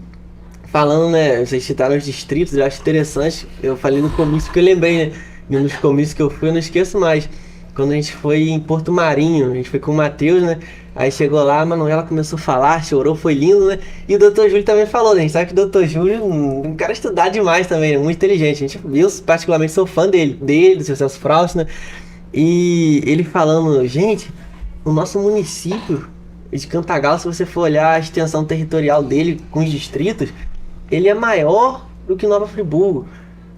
Speaker 2: falando, né, vocês citaram os distritos, eu acho interessante, eu falei no comício que eu lembrei, né, de um dos comícios que eu fui, eu não esqueço mais. quando a gente foi em Porto Marinho, a gente foi com o Matheus, né? Aí chegou lá, a Manuela começou a falar, chorou, foi lindo, né? E o Dr. Júlio também falou, né? A gente sabe que o Dr. Júlio é um cara estudado demais também, né? Muito inteligente. Eu particularmente sou fã dele, do seu Celso Fraust, né? E ele falando, gente, o nosso município de Cantagalo, se você for olhar a extensão territorial dele com os distritos, ele é maior do que Nova Friburgo.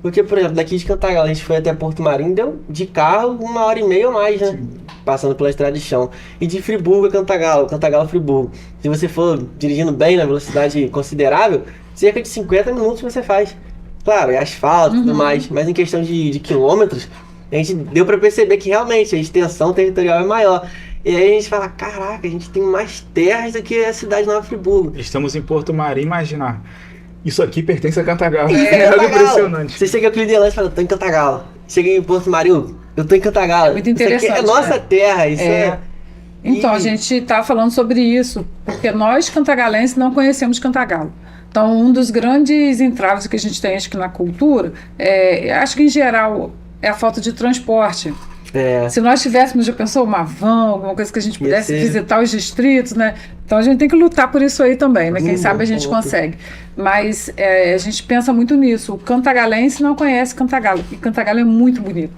Speaker 2: Porque, por exemplo, daqui de Cantagalo, a gente foi até Porto Marinho, deu de carro 1h30 ou mais, né? Sim. Passando pela estrada de chão. E de Friburgo a Cantagalo, Cantagalo a Friburgo. Se você for dirigindo bem, na velocidade considerável, cerca de 50 minutos você faz. Claro, é asfalto e tudo mais, mas em questão de quilômetros, a gente deu pra perceber que realmente a extensão territorial é maior. E aí a gente fala, caraca, a gente tem mais terras do que a cidade de Nova Friburgo.
Speaker 4: Estamos em Porto Marinho, imaginar. Isso aqui pertence a Cantagalo.
Speaker 2: É impressionante. Você chega aqui em Delante e fala, tô em Cantagalo. Chega em Porto Marinho, eu tô em Cantagalo.
Speaker 3: É muito interessante.
Speaker 2: Isso aqui é nossa terra, isso é...
Speaker 3: Então, a gente tá falando sobre isso, porque nós, cantagalenses, não conhecemos Cantagalo. Então, um dos grandes entraves que a gente tem, acho que na cultura, acho que em geral, é a falta de transporte. Se nós tivéssemos, já pensou, uma van, alguma coisa que a gente pudesse visitar os distritos, né? Então a gente tem que lutar por isso aí também, né? Quem sabe a gente consegue. Mas a gente pensa muito nisso. O cantagalense não conhece Cantagalo. E Cantagalo é muito bonito.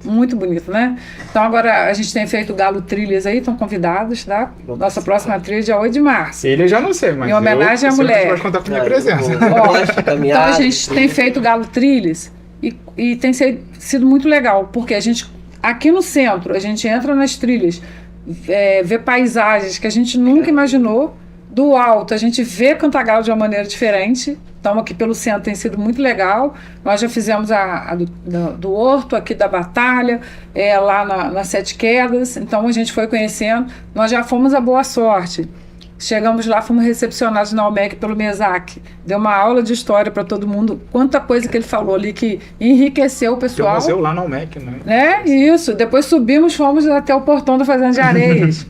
Speaker 3: Muito bonito, né? Então agora a gente tem feito Galo Trilhas aí, estão convidados, tá? Nossa próxima trilha é dia 8 de março.
Speaker 4: Ele eu já não sei, mas
Speaker 3: em homenagem à mulher.
Speaker 4: Pode contar com a minha presença.
Speaker 3: Então a gente tem feito Galo Trilhas e tem sido muito legal, porque a gente... Aqui no centro, a gente entra nas trilhas, vê paisagens que a gente nunca imaginou. Do alto, a gente vê Cantagalo de uma maneira diferente. Então, aqui pelo centro tem sido muito legal. Nós já fizemos a do Horto, aqui da Batalha, lá na Sete Quedas. Então, a gente foi conhecendo. Nós já fomos a Boa Sorte. Chegamos lá, fomos recepcionados na Almec pelo Mesac. Deu uma aula de história para todo mundo. Quanta coisa que ele falou ali que enriqueceu o pessoal.
Speaker 4: Tem um museu lá na Almec, né?
Speaker 3: Isso. Depois subimos, fomos até o portão da Fazenda de Areias.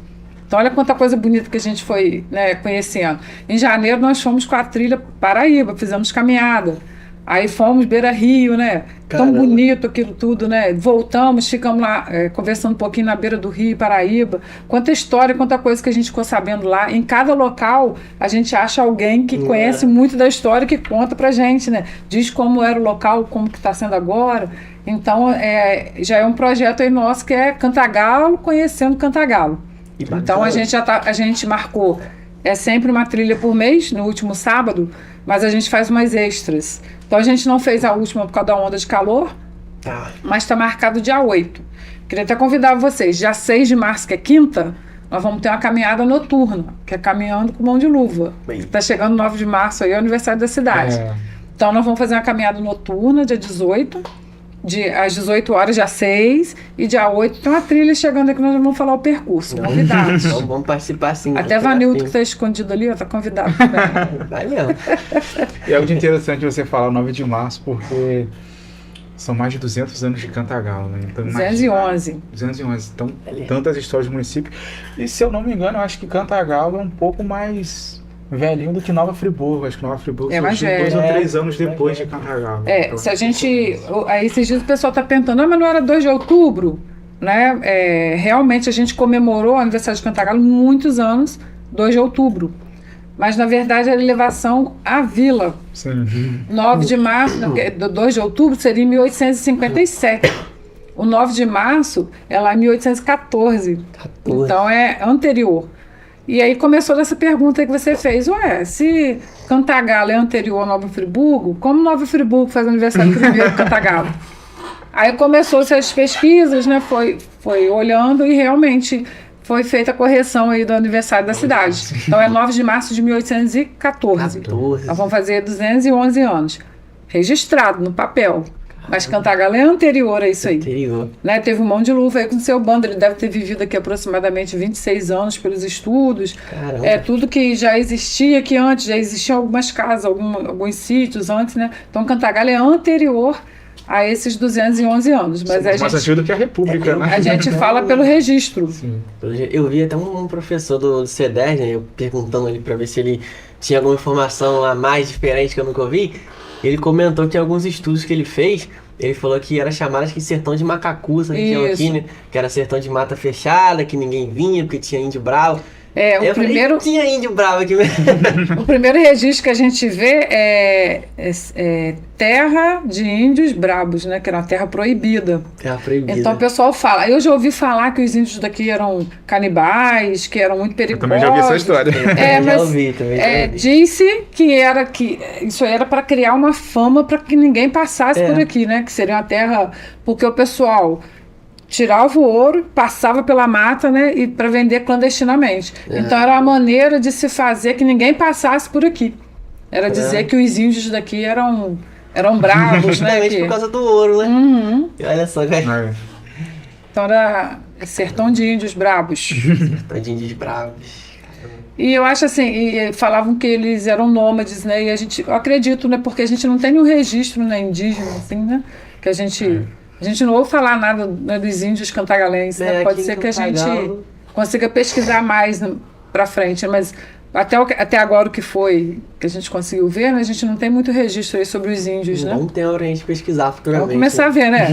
Speaker 3: Então, olha quanta coisa bonita que a gente foi, né, conhecendo. Em janeiro, nós fomos com a trilha Paraíba, fizemos caminhada. Aí fomos Beira Rio, né? Caramba. Tão bonito aquilo tudo, né? Voltamos, ficamos lá conversando um pouquinho na beira do Rio, Paraíba. Quanta história, quanta coisa que a gente ficou sabendo lá. Em cada local, a gente acha alguém que conhece muito da história, que conta pra gente, né? Diz como era o local, como que está sendo agora. Então, já é um projeto aí nosso que é Cantagalo, conhecendo Cantagalo. Então, a gente marcou, sempre uma trilha por mês, no último sábado, mas a gente faz umas extras. Então, a gente não fez a última por causa da onda de calor, mas está marcado dia 8. Queria até convidar vocês, dia 6 de março, que é quinta, nós vamos ter uma caminhada noturna, que é caminhando com mão de luva. Está chegando 9 de março, aí é o aniversário da cidade. Então, nós vamos fazer uma caminhada noturna, dia 18, às 18 horas, dia 6, e dia 8 tem uma trilha chegando aqui, nós vamos falar o percurso, convidados.
Speaker 2: Então, vamos participar sim.
Speaker 3: Até Vanildo, que está escondido ali, está convidado também.
Speaker 2: Vai mesmo.
Speaker 4: E é muito interessante você falar o 9 de março, porque são mais de 200 anos de Cantagalo, né? Então,
Speaker 3: 211.
Speaker 4: 211. Então, tantas histórias do município. E se eu não me engano, eu acho que Cantagalo é um pouco mais velhinho do que Nova Friburgo. Acho que Nova Friburgo surgiu 2 ou 3 anos depois de Cantagalo. Então,
Speaker 3: se a gente... Aí esses dias o pessoal está perguntando, mas não era 2 de outubro? Né? Realmente a gente comemorou o aniversário de Cantagalo muitos anos, 2 de outubro. Mas na verdade era elevação à vila.
Speaker 4: Sim.
Speaker 3: 9 de março, 2 de outubro seria em 1857. O 9 de março é lá em 1814. Então é anterior. E aí começou dessa pergunta que você fez, se Cantagalo é anterior a Nova Friburgo, como Nova Friburgo faz aniversário primeiro que Cantagalo? Aí começou essas pesquisas, né, foi olhando e realmente foi feita a correção aí do aniversário da cidade. Então é 9 de março de 1814. Nós vamos fazer 211 anos. Registrado no papel. Mas Cantagalo é anterior a isso aí. Né? Teve um Mão de Luva aí com o seu bando. Ele deve ter vivido aqui aproximadamente 26 anos pelos estudos.
Speaker 2: Caramba.
Speaker 3: Tudo que já existia aqui antes. Já existiam algumas casas, alguns sítios antes, né? Então Cantagalo é anterior a esses 211 anos. Mas
Speaker 4: mais antigo do que a República, né?
Speaker 3: A gente fala pelo registro.
Speaker 2: Sim. Eu vi até um professor do C10, né, eu perguntando ali para ver se tinha alguma informação a mais diferente que eu nunca ouvi. Ele comentou que alguns estudos que ele fez, ele falou que era chamado acho que sertão de Macacu, sabe, aqui, né? Que era sertão de mata fechada, que ninguém vinha, porque tinha índio bravo.
Speaker 3: O primeiro...
Speaker 2: tinha índio bravo aqui mesmo.
Speaker 3: O primeiro registro que a gente vê é terra de índios brabos, né? Que era uma terra proibida.
Speaker 2: Terra proibida.
Speaker 3: Então o pessoal fala... Eu já ouvi falar que os índios daqui eram canibais, que eram muito perigosos.
Speaker 4: Eu também já ouvi essa história.
Speaker 2: Mas já ouvi.
Speaker 3: Disse que isso era para criar uma fama para que ninguém passasse por aqui, né? Que seria uma terra... Porque o pessoal... tirava o ouro, passava pela mata, né, e para vender clandestinamente. Então era uma maneira de se fazer que ninguém passasse por aqui. Era dizer que os índios daqui eram bravos, né?
Speaker 2: Justamente por causa do ouro, né?
Speaker 3: Uhum.
Speaker 2: E olha só, cara.
Speaker 3: Então era sertão de índios bravos.
Speaker 2: Sertão de índios bravos.
Speaker 3: E eu acho assim, e falavam que eles eram nômades, né? E eu acredito, né? Porque a gente não tem nenhum registro, né, indígena, assim, né? Que a gente não ouve falar nada, né, dos índios cantagalenses, né? Pode ser que a gente consiga pesquisar mais para frente, mas até agora o que a gente conseguiu ver, né, a gente não tem muito registro aí sobre os índios, né?
Speaker 2: Vamos ter hora pra gente pesquisar futuramente.
Speaker 3: Vamos começar a ver, né?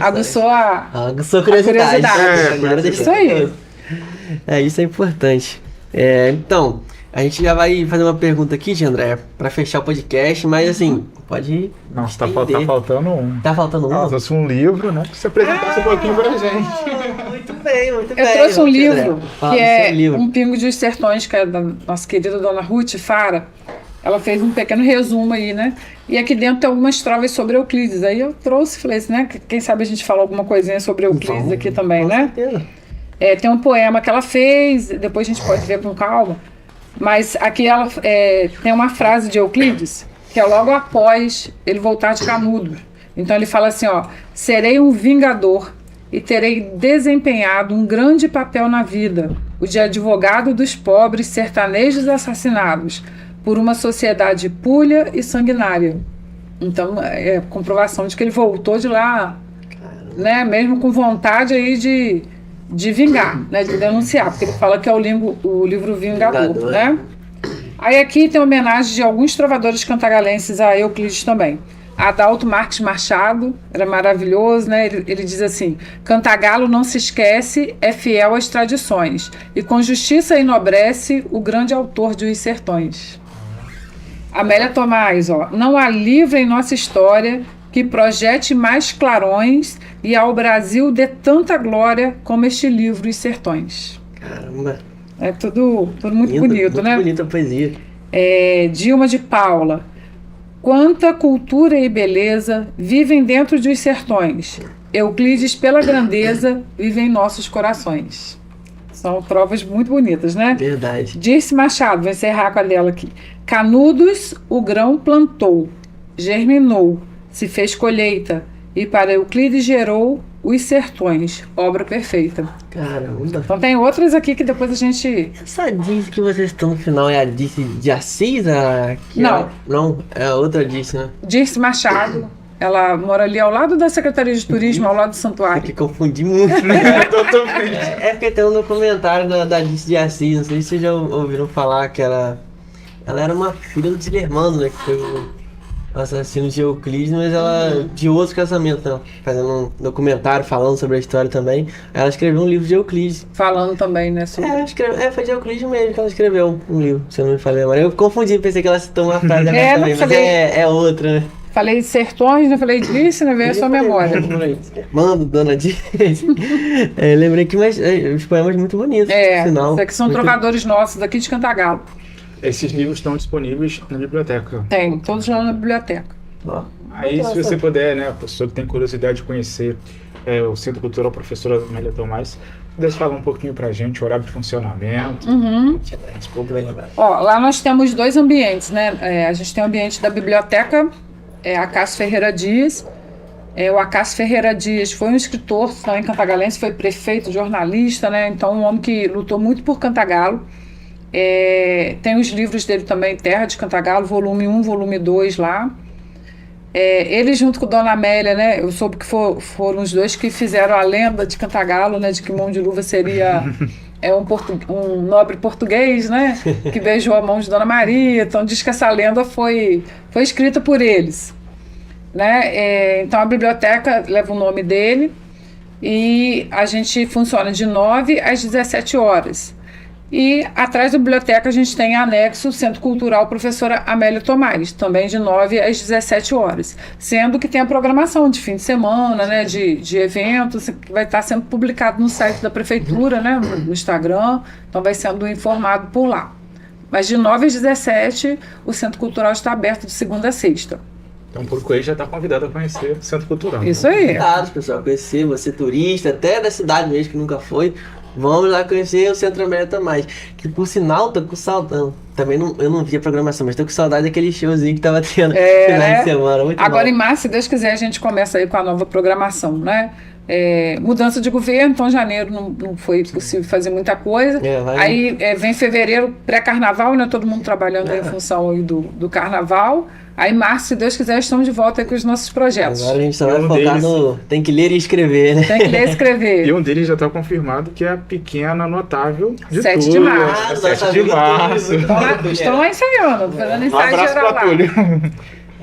Speaker 3: Aguçou a curiosidade. Isso aí.
Speaker 2: Isso é importante. Então, a gente já vai fazer uma pergunta aqui, André, para fechar o podcast, mas assim, pode ir.
Speaker 4: Nossa, tá faltando um.
Speaker 2: Tá faltando um?
Speaker 4: Trouxe um livro, né? Que você apresentasse um pouquinho pra gente.
Speaker 2: Muito bem.
Speaker 3: Eu trouxe um livro, que é Um Pingo dos Sertões, que é da nossa querida dona Ruth Fara. Ela fez um pequeno resumo aí, né? E aqui dentro tem algumas trovas sobre Euclides. Aí eu trouxe, falei assim, né? Quem sabe a gente fala alguma coisinha sobre Euclides aqui também, né?
Speaker 2: Certeza.
Speaker 3: Tem um poema que ela fez, depois a gente pode ver com calma. Mas aqui ela tem uma frase de Euclides, que é logo após ele voltar de Canudos. Então ele fala assim, ó: serei um vingador e terei desempenhado um grande papel na vida, o de advogado dos pobres sertanejos assassinados por uma sociedade pulha e sanguinária. Então é comprovação de que ele voltou de lá, né, mesmo com vontade aí de vingar, né, de denunciar, porque ele fala que é o livro Vingador, né? Aí aqui tem homenagem de alguns trovadores cantagalenses a Euclides também. Adalto Marques Machado, era maravilhoso, né? Ele diz assim: Cantagalo não se esquece, é fiel às tradições, e com justiça enobrece o grande autor de Os Sertões. Amélia Tomás, ó: não há livro em nossa história que projete mais clarões e ao Brasil dê tanta glória como este livro Os Sertões.
Speaker 2: Caramba.
Speaker 3: É tudo muito bonito, né?
Speaker 2: Muito bonita a poesia.
Speaker 3: Dilma de Paula: quanta cultura e beleza vivem dentro dos sertões. Euclides, pela grandeza, vive em nossos corações. São provas muito bonitas, né?
Speaker 2: Verdade.
Speaker 3: Dirce Machado, vou encerrar com a dela aqui. Canudos o grão plantou, germinou, se fez colheita, e para Euclides gerou Os Sertões, obra perfeita.
Speaker 2: Caramba.
Speaker 3: Então tem outras aqui que depois a gente...
Speaker 2: Essa Dirce que vocês estão no final é a Dirce de Assis?
Speaker 3: Não.
Speaker 2: Não, é a outra Dirce, né?
Speaker 3: Dirce Machado, ela mora ali ao lado da Secretaria de Turismo, ao lado do santuário.
Speaker 2: Que confundi muito. Porque tem um documentário da Dirce de Assis, não sei se vocês já ouviram falar que ela era uma filha do Tilermano, né? Que foi o assassino de Euclides, mas ela de outro casamento, né? Fazendo um documentário falando sobre a história também. Ela escreveu um livro de Euclides.
Speaker 3: Falando também, né? Sobre...
Speaker 2: foi de Euclides mesmo que ela escreveu um livro, se eu não me falei. Mas eu confundi, pensei que ela citou uma frase agora também, mas é outra, né?
Speaker 3: Falei de Sertões, não falei Dirce, né? Veio a sua memória.
Speaker 2: Mano, dona Dirce. Lembrei que os poemas muito bonitos.
Speaker 3: Isso aqui são trovadores nossos daqui de Cantagalo.
Speaker 4: Esses livros estão disponíveis na biblioteca.
Speaker 3: Tem, todos lá na biblioteca.
Speaker 4: Aí, se você puder, né, a pessoa que tem curiosidade de conhecer o Centro Cultural Professora Amélia Tomás, pudesse falar um pouquinho pra gente, o horário de funcionamento.
Speaker 3: Lá nós temos 2 ambientes, né? A gente tem o ambiente da biblioteca, Acácio Ferreira Dias. O Acácio Ferreira Dias foi um escritor também cantagalense, foi prefeito, jornalista, né? Então, um homem que lutou muito por Cantagalo. Tem os livros dele também, Terra de Cantagalo, volume 1, volume 2 lá. Ele junto com Dona Amélia, né? Eu soube que foram os dois que fizeram a lenda de Cantagalo, né? De que Mão de Luva seria é um nobre português, né? Que beijou a mão de Dona Maria. Então diz que essa lenda foi escrita por eles, né? Então a biblioteca leva o nome dele e a gente funciona de 9 às 17 horas. E atrás da biblioteca a gente tem anexo o Centro Cultural Professora Amélia Tomás, também de 9 às 17 horas. Sendo que tem a programação de fim de semana, né, de eventos, que vai estar sendo publicado no site da Prefeitura, né, no Instagram, então vai sendo informado por lá. Mas de 9 às 17, o Centro Cultural está aberto de segunda a sexta.
Speaker 4: Então o público aí já está convidado a conhecer o Centro Cultural.
Speaker 3: Isso aí.
Speaker 2: Claro, pessoal, conhecer, você turista, até da cidade mesmo que nunca foi, vamos lá conhecer o Centro Amélia Tomás. Que por sinal, tô com saudade. Também eu não vi a programação, mas tô com saudade daquele showzinho que tava tendo final de semana. Muito
Speaker 3: Agora
Speaker 2: bom.
Speaker 3: em março, se Deus quiser, a gente começa aí com a nova programação, né? Mudança de governo, então janeiro não foi possível fazer muita coisa. Aí vem fevereiro, pré-carnaval, né? Todo mundo trabalhando aí em função aí do carnaval. Aí, março, se Deus quiser, estamos de volta aí com os nossos projetos.
Speaker 2: Agora a gente só vai focar no... Tem que ler e escrever, né?
Speaker 3: Tem que ler e escrever.
Speaker 4: E um deles já está confirmado, que é a pequena notável de
Speaker 3: 7
Speaker 4: Túlio.
Speaker 3: de março.
Speaker 4: 7 de março.
Speaker 3: Estão lá ensaiando, fazendo
Speaker 4: Um
Speaker 3: ensaio
Speaker 4: abraço
Speaker 3: geral
Speaker 4: para
Speaker 3: lá.
Speaker 4: Túlio.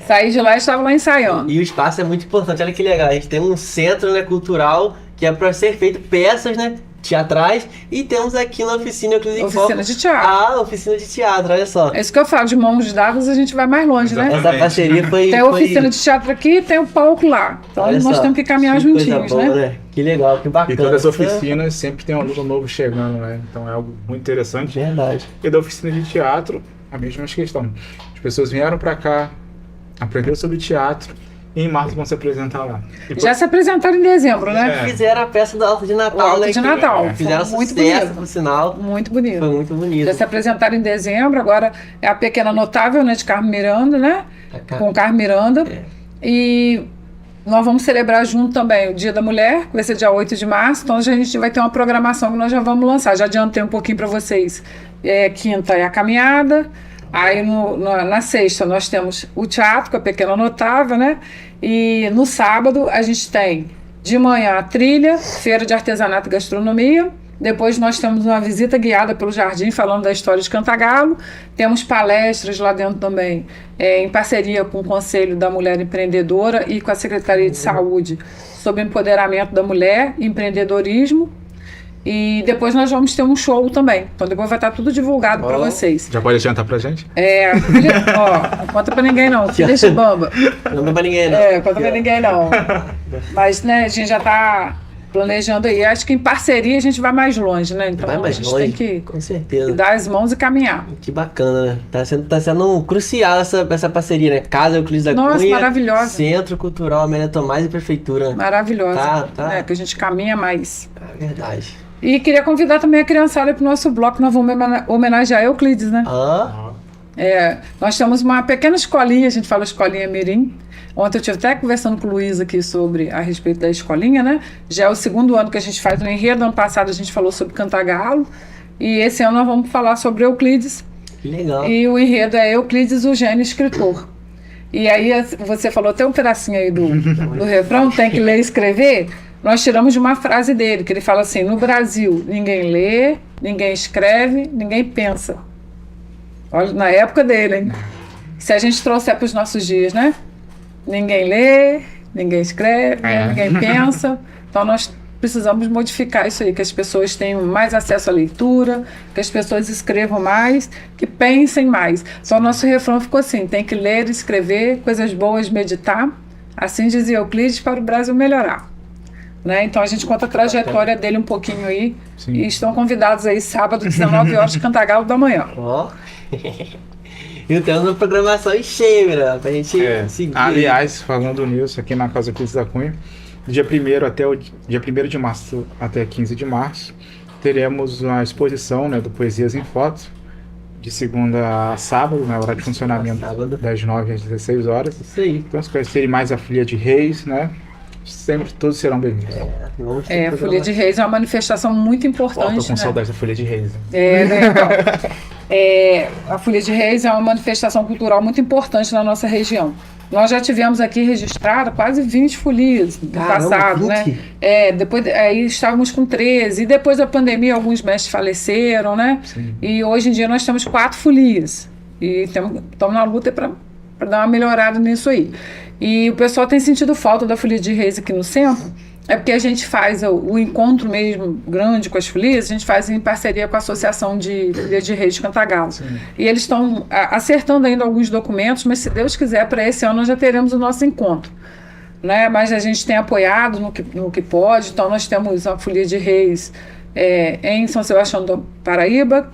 Speaker 3: Saí de lá e estava lá ensaiando.
Speaker 2: E o espaço é muito importante, olha que legal. A gente tem um centro, né, cultural que é para ser feito peças, né, teatrais, e temos aqui na oficina
Speaker 3: Oficina de teatro.
Speaker 2: a oficina de teatro, olha só.
Speaker 3: É isso que eu falo, de mãos dadas a gente vai mais longe, né?
Speaker 4: Exatamente.
Speaker 2: Essa parceria foi...
Speaker 3: Tem a oficina de teatro aqui e tem o palco lá. Então
Speaker 2: Olha
Speaker 3: nós
Speaker 2: só,
Speaker 3: temos que caminhar
Speaker 2: que
Speaker 3: juntinhos,
Speaker 2: coisa boa,
Speaker 3: né?
Speaker 2: Que legal, que bacana.
Speaker 4: E todas as oficinas sempre tem um aluno novo chegando, né? Então é algo muito interessante.
Speaker 2: Verdade.
Speaker 4: E da oficina de teatro, a mesma questão. As pessoas vieram para cá, aprenderam sobre teatro, e em março vão se apresentar lá. E
Speaker 3: Já se apresentaram em dezembro, né?
Speaker 2: Fizeram a peça do Alto de Natal,
Speaker 3: O Alto
Speaker 2: né?
Speaker 3: de Natal.
Speaker 2: Fizeram
Speaker 3: Foi muito
Speaker 2: sucesso,
Speaker 3: bonito.
Speaker 2: por sinal.
Speaker 3: Muito bonito.
Speaker 2: Foi muito bonito.
Speaker 3: Já se apresentaram em dezembro, agora é a Pequena Notável, né, de Carmen Miranda, né? Com Carmen Miranda. E nós vamos celebrar junto também o Dia da Mulher, que vai ser dia 8 de março. Então a gente vai ter uma programação que nós já vamos lançar. Já adiantei um pouquinho para vocês. Quinta é a caminhada. Aí na sexta nós temos o teatro com a Pequena Notável, né? E no sábado a gente tem de manhã a trilha, feira de artesanato e gastronomia. Depois nós temos uma visita guiada pelo jardim falando da história de Cantagalo. Temos palestras lá dentro também, em parceria com o Conselho da Mulher Empreendedora e com a Secretaria de Saúde, sobre empoderamento da mulher e empreendedorismo. E depois nós vamos ter um show também. Então depois vai estar tudo divulgado para vocês.
Speaker 4: Já pode adiantar pra gente?
Speaker 3: Não conta pra ninguém não, deixa bamba.
Speaker 2: Não dá pra ninguém, não.
Speaker 3: Conta pra ninguém não. Mas, né, a gente já tá planejando aí. Acho que em parceria a gente vai mais longe, né? Então
Speaker 2: Vai mais
Speaker 3: a gente
Speaker 2: longe,
Speaker 3: tem que
Speaker 2: com certeza.
Speaker 3: dar as mãos e caminhar.
Speaker 2: Que bacana, né? Tá sendo crucial essa parceria, né? Casa Euclides da
Speaker 3: Nossa,
Speaker 2: Cunha,
Speaker 3: maravilhosa.
Speaker 2: Centro Cultural Amélia Tomás e Prefeitura.
Speaker 3: Maravilhosa.
Speaker 2: Tá.
Speaker 3: Né, que a gente caminha mais.
Speaker 2: É verdade.
Speaker 3: E queria convidar também a criançada para o nosso bloco. Nós vamos homenagear Euclides, né? Nós temos uma pequena escolinha, a gente fala escolinha mirim. Ontem eu estive até conversando com o Luiz aqui a respeito da escolinha, né? Já é o segundo ano que a gente faz o enredo. Ano passado a gente falou sobre Cantagalo. E esse ano nós vamos falar sobre Euclides.
Speaker 2: Que legal.
Speaker 3: E o enredo é Euclides, o gênio escritor. E aí você falou até um pedacinho aí do refrão, tem que ler e escrever. Nós tiramos de uma frase dele, que ele fala assim: no Brasil, ninguém lê, ninguém escreve, ninguém pensa. Olha, na época dele, hein? Se a gente trouxer para os nossos dias, né? Ninguém lê, ninguém escreve, ninguém pensa. Então nós precisamos modificar isso aí, que as pessoas tenham mais acesso à leitura, que as pessoas escrevam mais, que pensem mais. Só o nosso refrão ficou assim: tem que ler, escrever, coisas boas, meditar. Assim dizia Euclides, para o Brasil melhorar. Né? Então a gente conta a trajetória dele um pouquinho aí. Sim. E estão convidados aí sábado, 19 horas, de Cantagalo da manhã.
Speaker 2: E temos uma programação cheia, pra gente seguir.
Speaker 4: Aliás, falando nisso, aqui na Casa Euclides da Cunha, do dia 1º até o dia 1º de março até 15 de março, teremos uma exposição, né, do Poesias em Fotos, de segunda a sábado, na hora de funcionamento, das 9 às 16 horas.
Speaker 2: Isso aí.
Speaker 4: Então, se conhecerem mais a Folia de Reis, né? Sempre todos serão bem-vindos.
Speaker 3: A Folia de Reis é uma manifestação muito importante.
Speaker 4: Estou com saudade da Folia de Reis.
Speaker 3: Né? Então, a Folia de Reis é uma manifestação cultural muito importante na nossa região. Nós já tivemos aqui registrado quase 20 folias no
Speaker 2: Caramba,
Speaker 3: passado,
Speaker 2: 20?
Speaker 3: né? Depois, aí estávamos com 13, e depois da pandemia alguns mestres faleceram, né?
Speaker 4: Sim.
Speaker 3: E hoje em dia nós temos 4 folias. E estamos na luta para dar uma melhorada nisso aí. E o pessoal tem sentido falta da folia de reis aqui no centro, é porque a gente faz o encontro mesmo grande com as folias, a gente faz em parceria com a Associação de Folia de Reis de Cantagalo.
Speaker 4: Sim.
Speaker 3: E eles estão acertando ainda alguns documentos, mas se Deus quiser, para esse ano nós já teremos o nosso encontro. Né? Mas a gente tem apoiado no que pode, então nós temos a Folia de Reis em São Sebastião do Paraíba,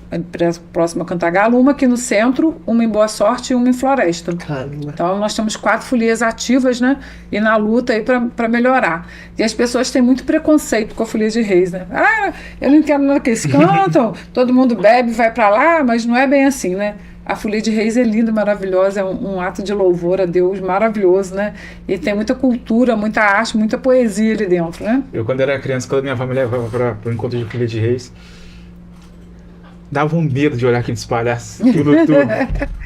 Speaker 3: próximo a Cantagalo, uma aqui no centro, uma em Boa Sorte e uma em Floresta.
Speaker 2: Caramba.
Speaker 3: Então nós temos 4 folias ativas, né? E na luta aí para melhorar. E as pessoas têm muito preconceito com a folia de reis, né? Eu não entendo nada que eles cantam, todo mundo bebe, vai para lá, mas não é bem assim, né? A folia de reis é linda, maravilhosa, é um ato de louvor a Deus maravilhoso, né? E tem muita cultura, muita arte, muita poesia ali dentro, né?
Speaker 4: Eu, quando era criança, quando minha família levava para o encontro de folia de reis, dava um medo de olhar aqueles palhaços, tudo.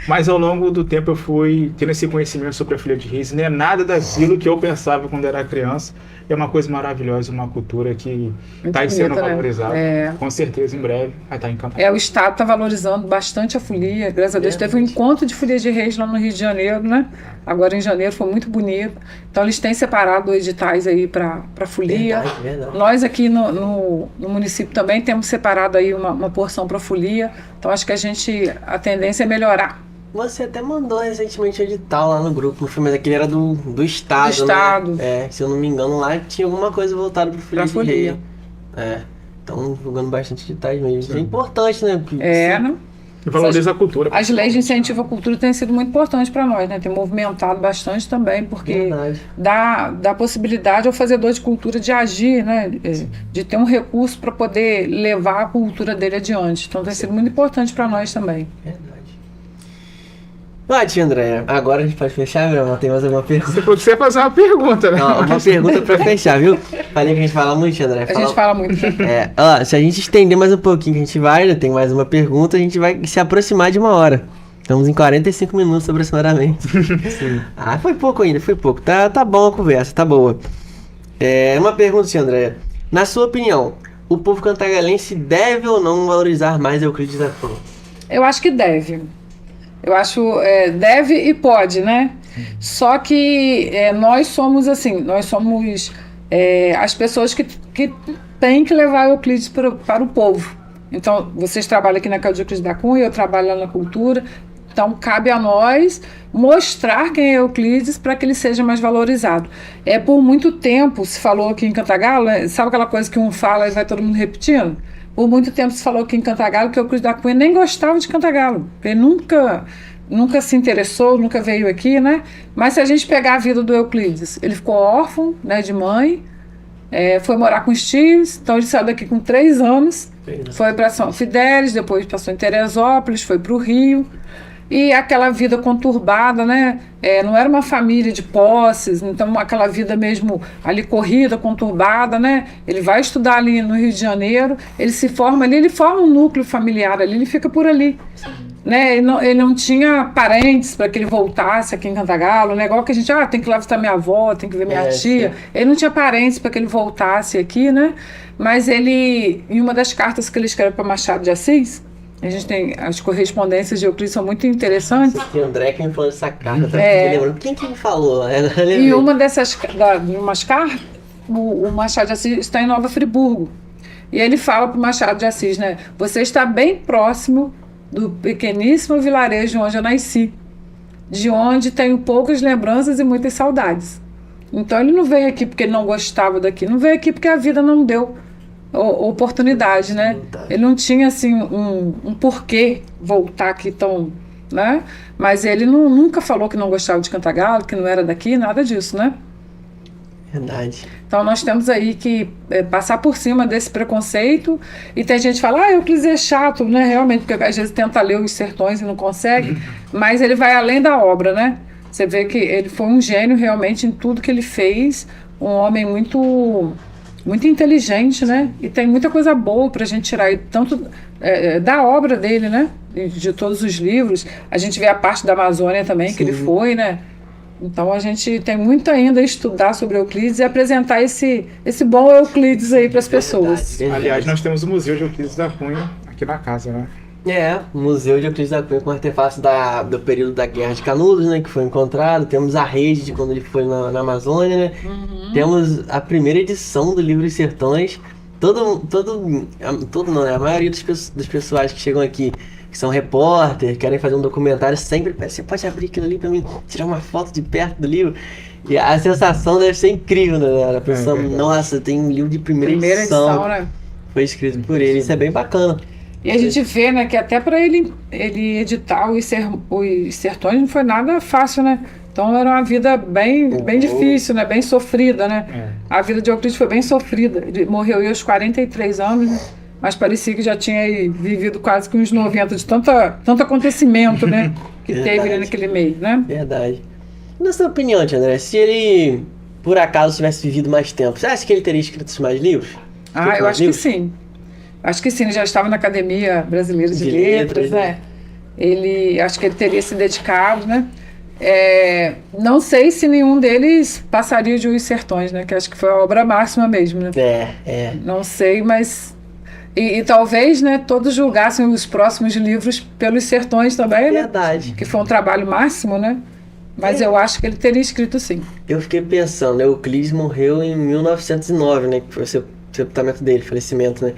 Speaker 4: Mas ao longo do tempo eu fui tendo esse conhecimento sobre a folia de reis. Não é nada daquilo que eu pensava quando era criança. É uma coisa maravilhosa, uma cultura que está sendo
Speaker 3: bonita, né?
Speaker 4: valorizada. Com certeza, em breve vai estar encantado.
Speaker 3: O Estado está valorizando bastante a folia, graças a Deus. Teve um encontro de folia de reis lá no Rio de Janeiro, né? Agora em janeiro, foi muito bonito. Então eles têm separado editais aí para folia.
Speaker 2: Verdade.
Speaker 3: Nós aqui no município também temos separado aí uma porção para folia. Então acho que a tendência é melhorar.
Speaker 2: Você até mandou recentemente um edital lá no grupo, não foi? Mas aquele era do Estado,
Speaker 3: Do Estado.
Speaker 2: né? Se eu não me engano, lá tinha alguma coisa voltada para
Speaker 3: Pra folia.
Speaker 2: Estão divulgando bastante editais mesmo. Isso é importante, né? Porque
Speaker 3: Né?
Speaker 4: E valoriza a cultura.
Speaker 3: As leis de incentivo à cultura têm sido muito importantes para nós, né? Tem movimentado bastante também, porque
Speaker 2: Verdade.
Speaker 3: dá possibilidade ao fazedor de cultura de agir, né? De ter um recurso para poder levar a cultura dele adiante. Então tem sido muito importante para nós também.
Speaker 2: Verdade. Tia Andréia, agora a gente pode fechar, meu irmão? Tem mais alguma pergunta?
Speaker 4: Você falou que você ia fazer uma pergunta, né?
Speaker 2: Não, uma pergunta pra fechar, viu? Falei que a gente fala muito, tia Andréia.
Speaker 3: A gente fala muito.
Speaker 2: Se a gente estender mais um pouquinho, que a gente vai, né? Tem mais uma pergunta, a gente vai se aproximar de 1 hora. Estamos em 45 minutos aproximadamente. Sim. Foi pouco ainda, foi pouco. Tá bom a conversa, tá boa. Uma pergunta, tia Andréia. Na sua opinião, o povo cantagalense deve ou não valorizar mais Euclides da Cunha?
Speaker 3: Eu acho que deve. Eu acho deve e pode, né? Só que nós somos assim, as pessoas que têm que levar Euclides para o povo. Então, vocês trabalham aqui na Casa de Euclides da Cunha, eu trabalho lá na cultura. Então, cabe a nós mostrar quem é Euclides para que ele seja mais valorizado. Por muito tempo, se falou aqui em Cantagalo, sabe aquela coisa que um fala e vai todo mundo repetindo? Por muito tempo se falou aqui em Cantagalo que Euclides da Cunha nem gostava de Cantagalo. Ele nunca se interessou, nunca veio aqui, né? Mas se a gente pegar a vida do Euclides, ele ficou órfão, né, de mãe, foi morar com os tios, então ele saiu daqui com 3 anos, foi para São Fidélis, depois passou em Teresópolis, foi para o Rio. E aquela vida conturbada, né? Não era uma família de posses, então aquela vida mesmo ali corrida, conturbada, né? Ele vai estudar ali no Rio de Janeiro, ele se forma ali, ele forma um núcleo familiar ali, ele fica por ali. Né? Ele não tinha parentes para que ele voltasse aqui em Cantagalo, né? Igual que a gente, tem que ir lá visitar minha avó, tem que ver minha tia. Sim. Ele não tinha parentes para que ele voltasse aqui, né? Mas ele, em uma das cartas que ele escreve para Machado de Assis, a gente tem as correspondências de Euclides, são muito interessantes.
Speaker 2: Esse André que me falou dessa carta, lembrando. Quem que me falou?
Speaker 3: E uma umas cartas, o Machado de Assis está em Nova Friburgo. E ele fala para o Machado de Assis, né? Você está bem próximo do pequeníssimo vilarejo onde eu nasci, de onde tenho poucas lembranças e muitas saudades. Então ele não veio aqui porque ele não gostava daqui, não veio aqui porque a vida não deu oportunidade, né? Ele não tinha assim um porquê voltar aqui tão, né? Mas ele nunca falou que não gostava de Cantagalo, que não era daqui, nada disso, né?
Speaker 2: Verdade.
Speaker 3: Então nós temos aí que passar por cima desse preconceito. E tem gente que fala, Euclides é chato, né? Realmente, porque às vezes tenta ler Os Sertões e não consegue, mas ele vai além da obra, né? Você vê que ele foi um gênio realmente em tudo que ele fez, um homem muito inteligente, né? E tem muita coisa boa para a gente tirar tanto da obra dele, né? De todos os livros. A gente vê a parte da Amazônia também, que ele foi, né? Então a gente tem muito ainda a estudar sobre Euclides e apresentar esse bom Euclides aí para as pessoas.
Speaker 2: Verdade.
Speaker 4: Aliás, nós temos o Museu de Euclides da Cunha aqui na casa, né?
Speaker 2: O Museu de Euclides da Cunha com artefatos do período da Guerra de Canudos, né, que foi encontrado. Temos a rede de quando ele foi na Amazônia, né? Temos a primeira edição do livro Os Sertões. Todo não, né? A maioria dos pessoais que chegam aqui, que são repórter, querem fazer um documentário, sempre pedem, você pode abrir aquilo ali pra mim, tirar uma foto de perto do livro. E a sensação deve ser incrível, né? A pessoa, nossa, tem um livro de primeira edição,
Speaker 3: né?
Speaker 2: foi escrito por ele, isso é bem bacana.
Speaker 3: E a gente vê, né, que até para ele editar os Sertões não foi nada fácil, né? Então era uma vida bem difícil, né? Bem sofrida, né? A vida de Euclides foi bem sofrida. Ele morreu aos 43 anos, né? Mas parecia que já tinha aí vivido quase que uns 90 de tanto acontecimento, né? Que teve ali naquele meio, né?
Speaker 2: Verdade. Na sua opinião, André, se ele, por acaso, tivesse vivido mais tempo, você acha que ele teria escrito mais livros?
Speaker 3: Eu acho que sim. Acho que sim, ele já estava na Academia Brasileira de Letras, né? Acho que ele teria se dedicado, né? Não sei se nenhum deles passaria de Os Sertões, né? Que acho que foi a obra máxima mesmo, né? Não sei, mas... E talvez, né, todos julgassem os próximos livros pelos Sertões também, né?
Speaker 2: Verdade.
Speaker 3: Que foi um trabalho máximo, né? Mas eu acho que ele teria escrito sim.
Speaker 2: Eu fiquei pensando, né? Euclides morreu em 1909, né? Que foi o sepultamento dele, falecimento, né?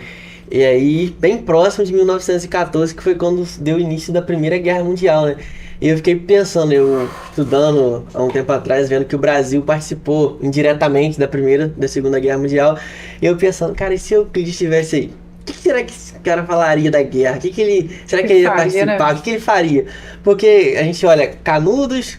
Speaker 2: E aí, bem próximo de 1914, que foi quando deu início da Primeira Guerra Mundial, né? E eu fiquei pensando, eu estudando há um tempo atrás, vendo que o Brasil participou indiretamente da Segunda Guerra Mundial, e eu pensando, cara, e se Euclides estivesse aí? O que será que esse cara falaria da guerra? Será que ele ia participar? Né? O que ele faria? Porque a gente olha, Canudos,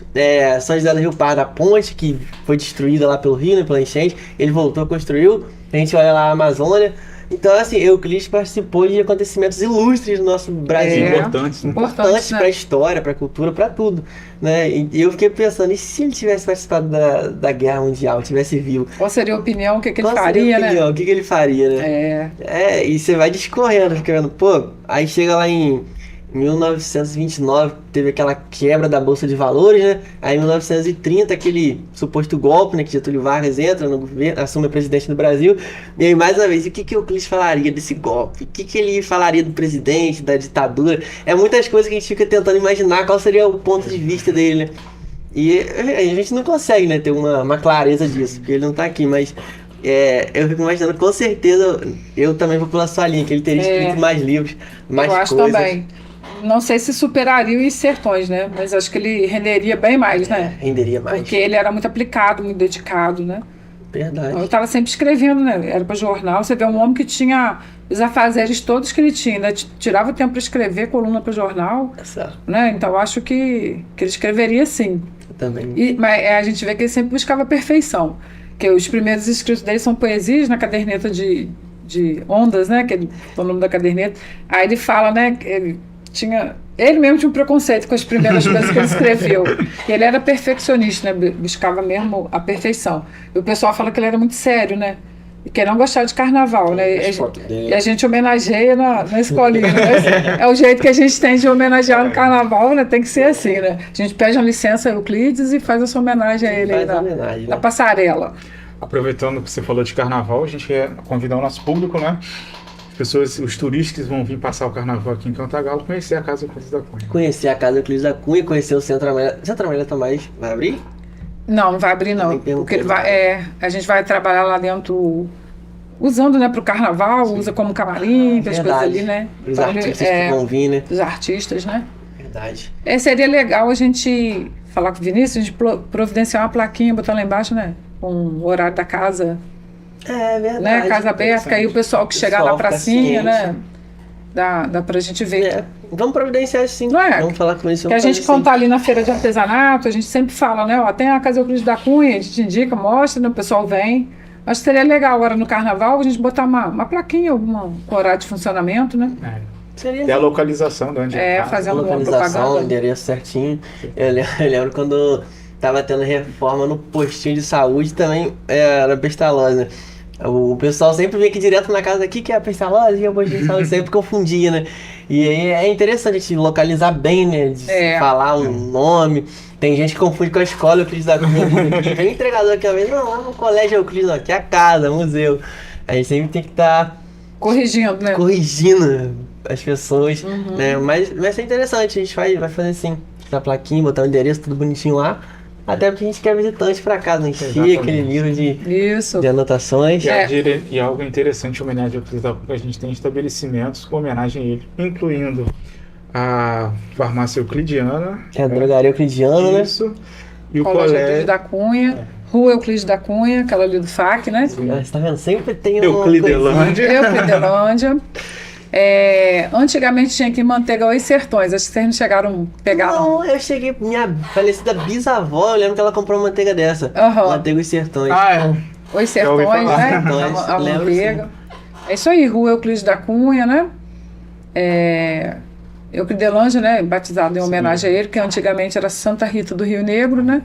Speaker 2: São José do Rio Pardo, a ponte que foi destruída lá pelo rio, né, pela enchente, ele voltou, construiu. A gente olha lá a Amazônia. Então, assim, Euclides participou de acontecimentos ilustres no nosso Brasil. Importantes para a história, para a cultura, para tudo. Né? E eu fiquei pensando, e se ele tivesse participado da Guerra Mundial, tivesse vivo?
Speaker 3: Qual seria a opinião? O que ele faria, né?
Speaker 2: O que ele faria, né? E você vai discorrendo, fica vendo, aí chega lá em 1929, teve aquela quebra da Bolsa de Valores, né? Aí em 1930, aquele suposto golpe, né? Que Getúlio Vargas entra no governo, assume a presidência do Brasil. E aí, mais uma vez, o que Euclides falaria desse golpe? O que ele falaria do presidente, da ditadura? É muitas coisas que a gente fica tentando imaginar qual seria o ponto de vista dele, né? E a gente não consegue, né, ter uma clareza disso, porque ele não tá aqui, mas... eu fico imaginando, com certeza, eu também vou pela sua linha, que ele teria escrito mais livros, mais coisas.
Speaker 3: Eu acho também. Não sei se superaria Os Sertões, né? Mas acho que ele renderia bem mais, né?
Speaker 2: Renderia mais.
Speaker 3: Porque ele era muito aplicado, muito dedicado, né?
Speaker 2: Verdade.
Speaker 3: Eu estava sempre escrevendo, né? Era para jornal. Você vê um homem que tinha os afazeres todos que ele tinha, né? Tirava tempo para escrever coluna para jornal. Né? Então, eu acho que ele escreveria sim.
Speaker 2: Eu também.
Speaker 3: Mas a gente vê que ele sempre buscava perfeição. Que os primeiros escritos dele são poesias na caderneta de ondas, né? Que é o nome da caderneta. Aí ele fala, né? Ele mesmo tinha um preconceito com as primeiras coisas que ele escreveu. E ele era perfeccionista, né? Buscava mesmo a perfeição. E o pessoal fala que ele era muito sério, né? E que não gostava de carnaval, né? E a gente homenageia na escolinha. Né? É o jeito que a gente tem de homenagear no carnaval, né? Tem que ser assim, né? A gente pede uma licença a Euclides e faz essa homenagem a ele aí na passarela.
Speaker 4: Aproveitando que você falou de carnaval, a gente quer convidar o nosso público, né? Os turistas que vão vir passar o carnaval aqui em Cantagalo, conhecer a Casa Euclides da Cunha.
Speaker 2: Conhecer a Casa Euclides da Cunha, conhecer o Centro Amarelo. O Centro Amarelo Tomás vai abrir?
Speaker 3: Não vai abrir não. Porque a gente vai trabalhar lá dentro, usando, né, para o carnaval, usa como camarim, as coisas ali, né?
Speaker 2: Os artistas que vão vir, né?
Speaker 3: Os artistas, né?
Speaker 2: Verdade.
Speaker 3: Seria legal a gente falar com o Vinícius, a gente providenciar uma plaquinha, botar lá embaixo, né? Com o horário da casa.
Speaker 2: Verdade.
Speaker 3: Né? Casa aberta, que aí o pessoal que chegar na pracinha, né? Dá pra gente ver.
Speaker 2: Vamos providenciar sim.
Speaker 3: Não é?
Speaker 2: Vamos falar com isso.
Speaker 3: Que a gente, quando tá ali na feira de artesanato, a gente sempre fala, né? Tem a Casa Euclides da Cunha, a gente indica, mostra, né? O pessoal vem. Mas seria legal agora no carnaval a gente botar uma plaquinha, com horário de funcionamento, né?
Speaker 4: Seria a localização de onde
Speaker 3: fazendo uma propaganda.
Speaker 2: O endereço certinho. Eu lembro quando tava tendo reforma no postinho de saúde também, era Pestalozzi, né? O pessoal sempre vinha aqui direto na casa aqui, que é a Pestalozzi, e a postinho de saúde sempre confundia, né? E aí é interessante a gente localizar bem, né? De falar um nome. Tem gente que confunde com a escola Euclides da Cunha. Vem o entregador aqui, não, lá no colégio Euclides, não, aqui é a casa, museu. A gente sempre tem que estar
Speaker 3: corrigindo, né?
Speaker 2: Corrigindo as pessoas, né? Mas é interessante, a gente vai fazer assim, na plaquinha, botar o endereço tudo bonitinho lá. Até porque a gente quer visitante pra casa, né? Encher aquele livro de anotações.
Speaker 4: E algo interessante em homenagem ao Euclides da Cunha, a gente tem estabelecimentos com homenagem a ele, incluindo a farmácia euclidiana.
Speaker 2: Que é a drogaria euclidiana,
Speaker 4: isso,
Speaker 2: né?
Speaker 4: E o
Speaker 3: colégio Euclides da Cunha, Rua Euclides da Cunha, aquela ali do FAC, né?
Speaker 2: Você tá vendo? Sempre tem uma
Speaker 4: Euclidelândia.
Speaker 3: Euclidelândia. Antigamente tinha aqui Manteiga Os Sertões. Acho que vocês não chegaram a pegar.
Speaker 2: Não, eu cheguei. Minha falecida bisavó, eu lembro que ela comprou uma manteiga dessa. Manteiga Os Sertões.
Speaker 3: Os Sertões, né? A manteiga. É isso aí, Rua Euclides da Cunha, né? Euclidelândia, né? Batizado em homenagem a ele, que antigamente era Santa Rita do Rio Negro, né?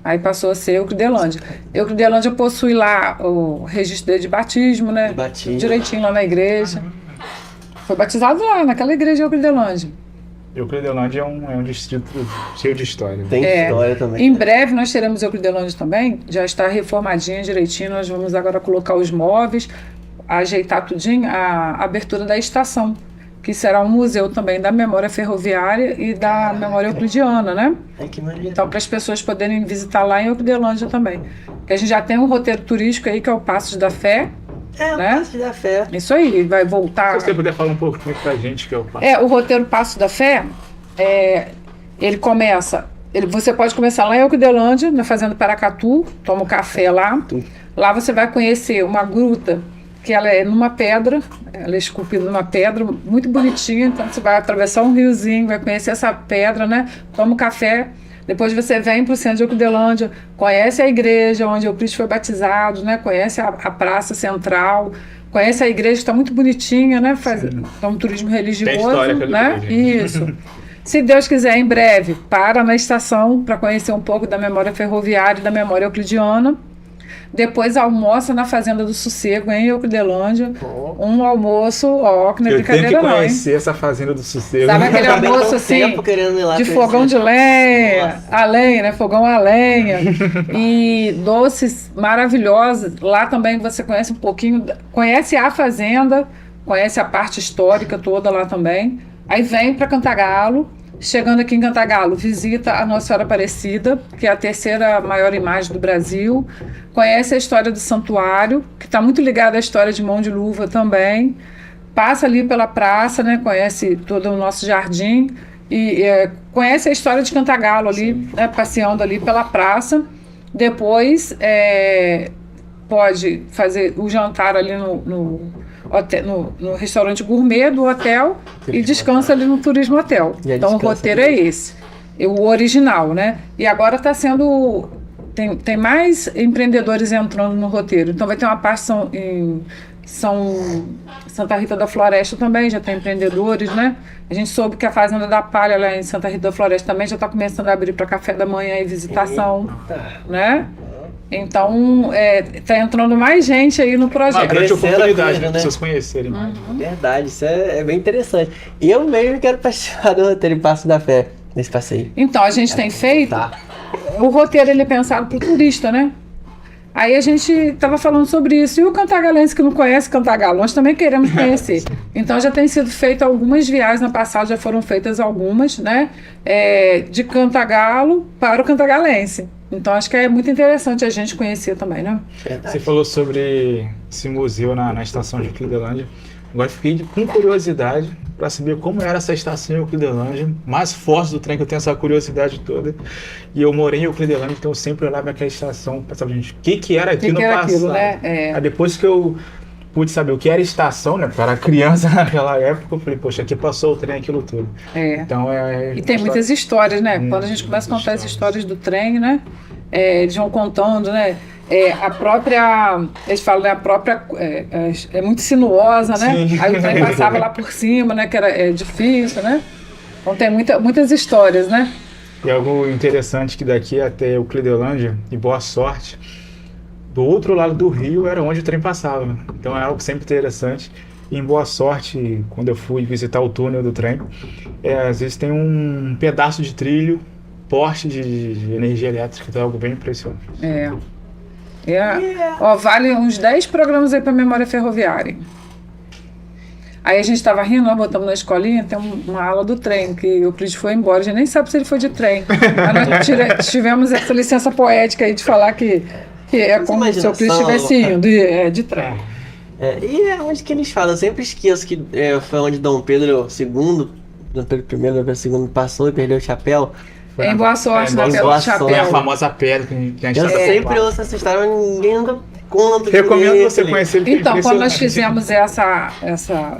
Speaker 3: Aí passou a ser Euclidelândia. Euclidelândia possui lá o registro dele de batismo, né? Direitinho lá na igreja. Foi batizado lá, naquela igreja de Euclidelândia.
Speaker 4: Euclidelândia é um distrito cheio de história.
Speaker 2: Tem história também.
Speaker 3: Em breve nós teremos Euclidelândia também. Já está reformadinha direitinho. Nós vamos agora colocar os móveis, ajeitar tudinho, a abertura da estação, que será um museu também da memória ferroviária e da memória euclidiana, né? Então, para as pessoas poderem visitar lá em Euclidelândia também. Porque a gente já tem um roteiro turístico aí, que é o Passos da Fé.
Speaker 2: Né? O Passos da Fé.
Speaker 3: Isso aí, vai voltar.
Speaker 4: Se você puder falar um pouquinho pra gente, que é o Passos.
Speaker 3: O roteiro Passos da Fé, ele começa... Você pode começar lá em Euclidelândia, na Fazenda Paracatu, toma um café lá. Lá você vai conhecer uma gruta, que ela é numa pedra, ela é esculpida numa pedra, muito bonitinha. Então você vai atravessar um riozinho, vai conhecer essa pedra, né? Toma um café. Depois você vem para o centro de Euclidelândia, conhece a igreja onde Euclides foi batizado, né? Conhece a praça central, conhece a igreja que está muito bonitinha, né? Faz um turismo religioso,
Speaker 4: tem história,
Speaker 3: né? Isso. Se Deus quiser, em breve, para na estação para conhecer um pouco da memória ferroviária e da memória euclidiana. Depois almoça na Fazenda do Sossego, em Euclidelândia. Um almoço, que não é brincadeira,
Speaker 4: não. Eu tenho que conhecer essa Fazenda do Sossego.
Speaker 3: Sabe aquele almoço assim, de fogão de lenha, a lenha, né? Fogão a lenha. E doces maravilhosos. Lá também você conhece um pouquinho, conhece a fazenda, conhece a parte histórica toda lá também. Aí vem para Cantagalo. Chegando aqui em Cantagalo, visita a Nossa Senhora Aparecida, que é a terceira maior imagem do Brasil. Conhece a história do santuário, que está muito ligada à história de Mão de Luva também. Passa ali pela praça, né? Conhece todo o nosso jardim. E conhece a história de Cantagalo ali, né? Passeando ali pela praça. Depois pode fazer o jantar ali no restaurante gourmet do hotel e descansa ali no Turismo Hotel. Então o roteiro é esse, o original, né? E agora está sendo... Tem mais empreendedores entrando no roteiro. Então vai ter uma parte em Santa Rita da Floresta também, já tem empreendedores, né? A gente soube que a Fazenda da Palha lá em Santa Rita da Floresta também já está começando a abrir para café da manhã e visitação, né? Então, tá entrando mais gente aí no projeto.
Speaker 4: Uma grande oportunidade
Speaker 2: coisa,
Speaker 4: para pessoas conhecerem mais.
Speaker 2: Verdade, isso é bem interessante. Eu mesmo quero participar do roteiro Passos da Fé, nesse passeio.
Speaker 3: Então, a gente tem feito... O roteiro ele é pensado para o turista, né? Aí a gente estava falando sobre isso. E o cantagalense que não conhece Cantagalo, nós também queremos conhecer. Então, já tem sido feito algumas viagens na passada, já foram feitas algumas, né? De Cantagalo para o cantagalense. Então, acho que é muito interessante a gente conhecer também, né?
Speaker 2: Verdade.
Speaker 4: Você falou sobre esse museu na estação de Euclidelândia. Agora fiquei com curiosidade para saber como era essa estação em Euclidelândia. Mais forte do trem, que eu tenho essa curiosidade toda. E eu morei em Euclidelândia, então eu sempre olhava aquela estação, pensava, gente, o que era aquilo no passado?
Speaker 3: Aquilo, né?
Speaker 4: Aí depois que eu pude saber o que era estação, né? Porque eu era criança naquela época, eu falei, poxa, aqui passou o trem, aquilo tudo. Então,
Speaker 3: e tem muitas histórias, né? Quando a gente começa a contar as histórias do trem, né? Eles vão contando, né? A própria, eles falam, né? A própria é muito sinuosa, né?
Speaker 4: Sim.
Speaker 3: Aí o trem passava lá por cima, né? Que era difícil, né? Então tem muitas histórias, né?
Speaker 4: E algo interessante que daqui até Euclidelândia, e boa sorte, do outro lado do rio era onde o trem passava. Então é algo sempre interessante. em Boa Sorte, quando eu fui visitar o túnel do trem, às vezes tem um pedaço de trilho, poste de energia elétrica, então é algo bem impressionante.
Speaker 3: Ó, vale uns 10 programas aí para memória ferroviária. Aí a gente estava rindo, nós botamos na escolinha, tem uma aula do trem, que o Euclides foi embora, a gente nem sabe se ele foi de trem. Mas nós tivemos essa licença poética aí de falar que é como se o Euclides estivesse indo, de trem.
Speaker 2: E é onde que eles falam, eu sempre esqueço que foi onde Dom Pedro II, Dom Pedro I, Dom Pedro II passou e perdeu o chapéu.
Speaker 3: Em Boa Sorte, na Pedra do Chapéu.
Speaker 4: É a famosa pedra que a gente
Speaker 2: Eu sempre ouço essa história, mas ninguém nunca conta.
Speaker 4: Recomendo você conhecer ele.
Speaker 3: Então, quando nós fizemos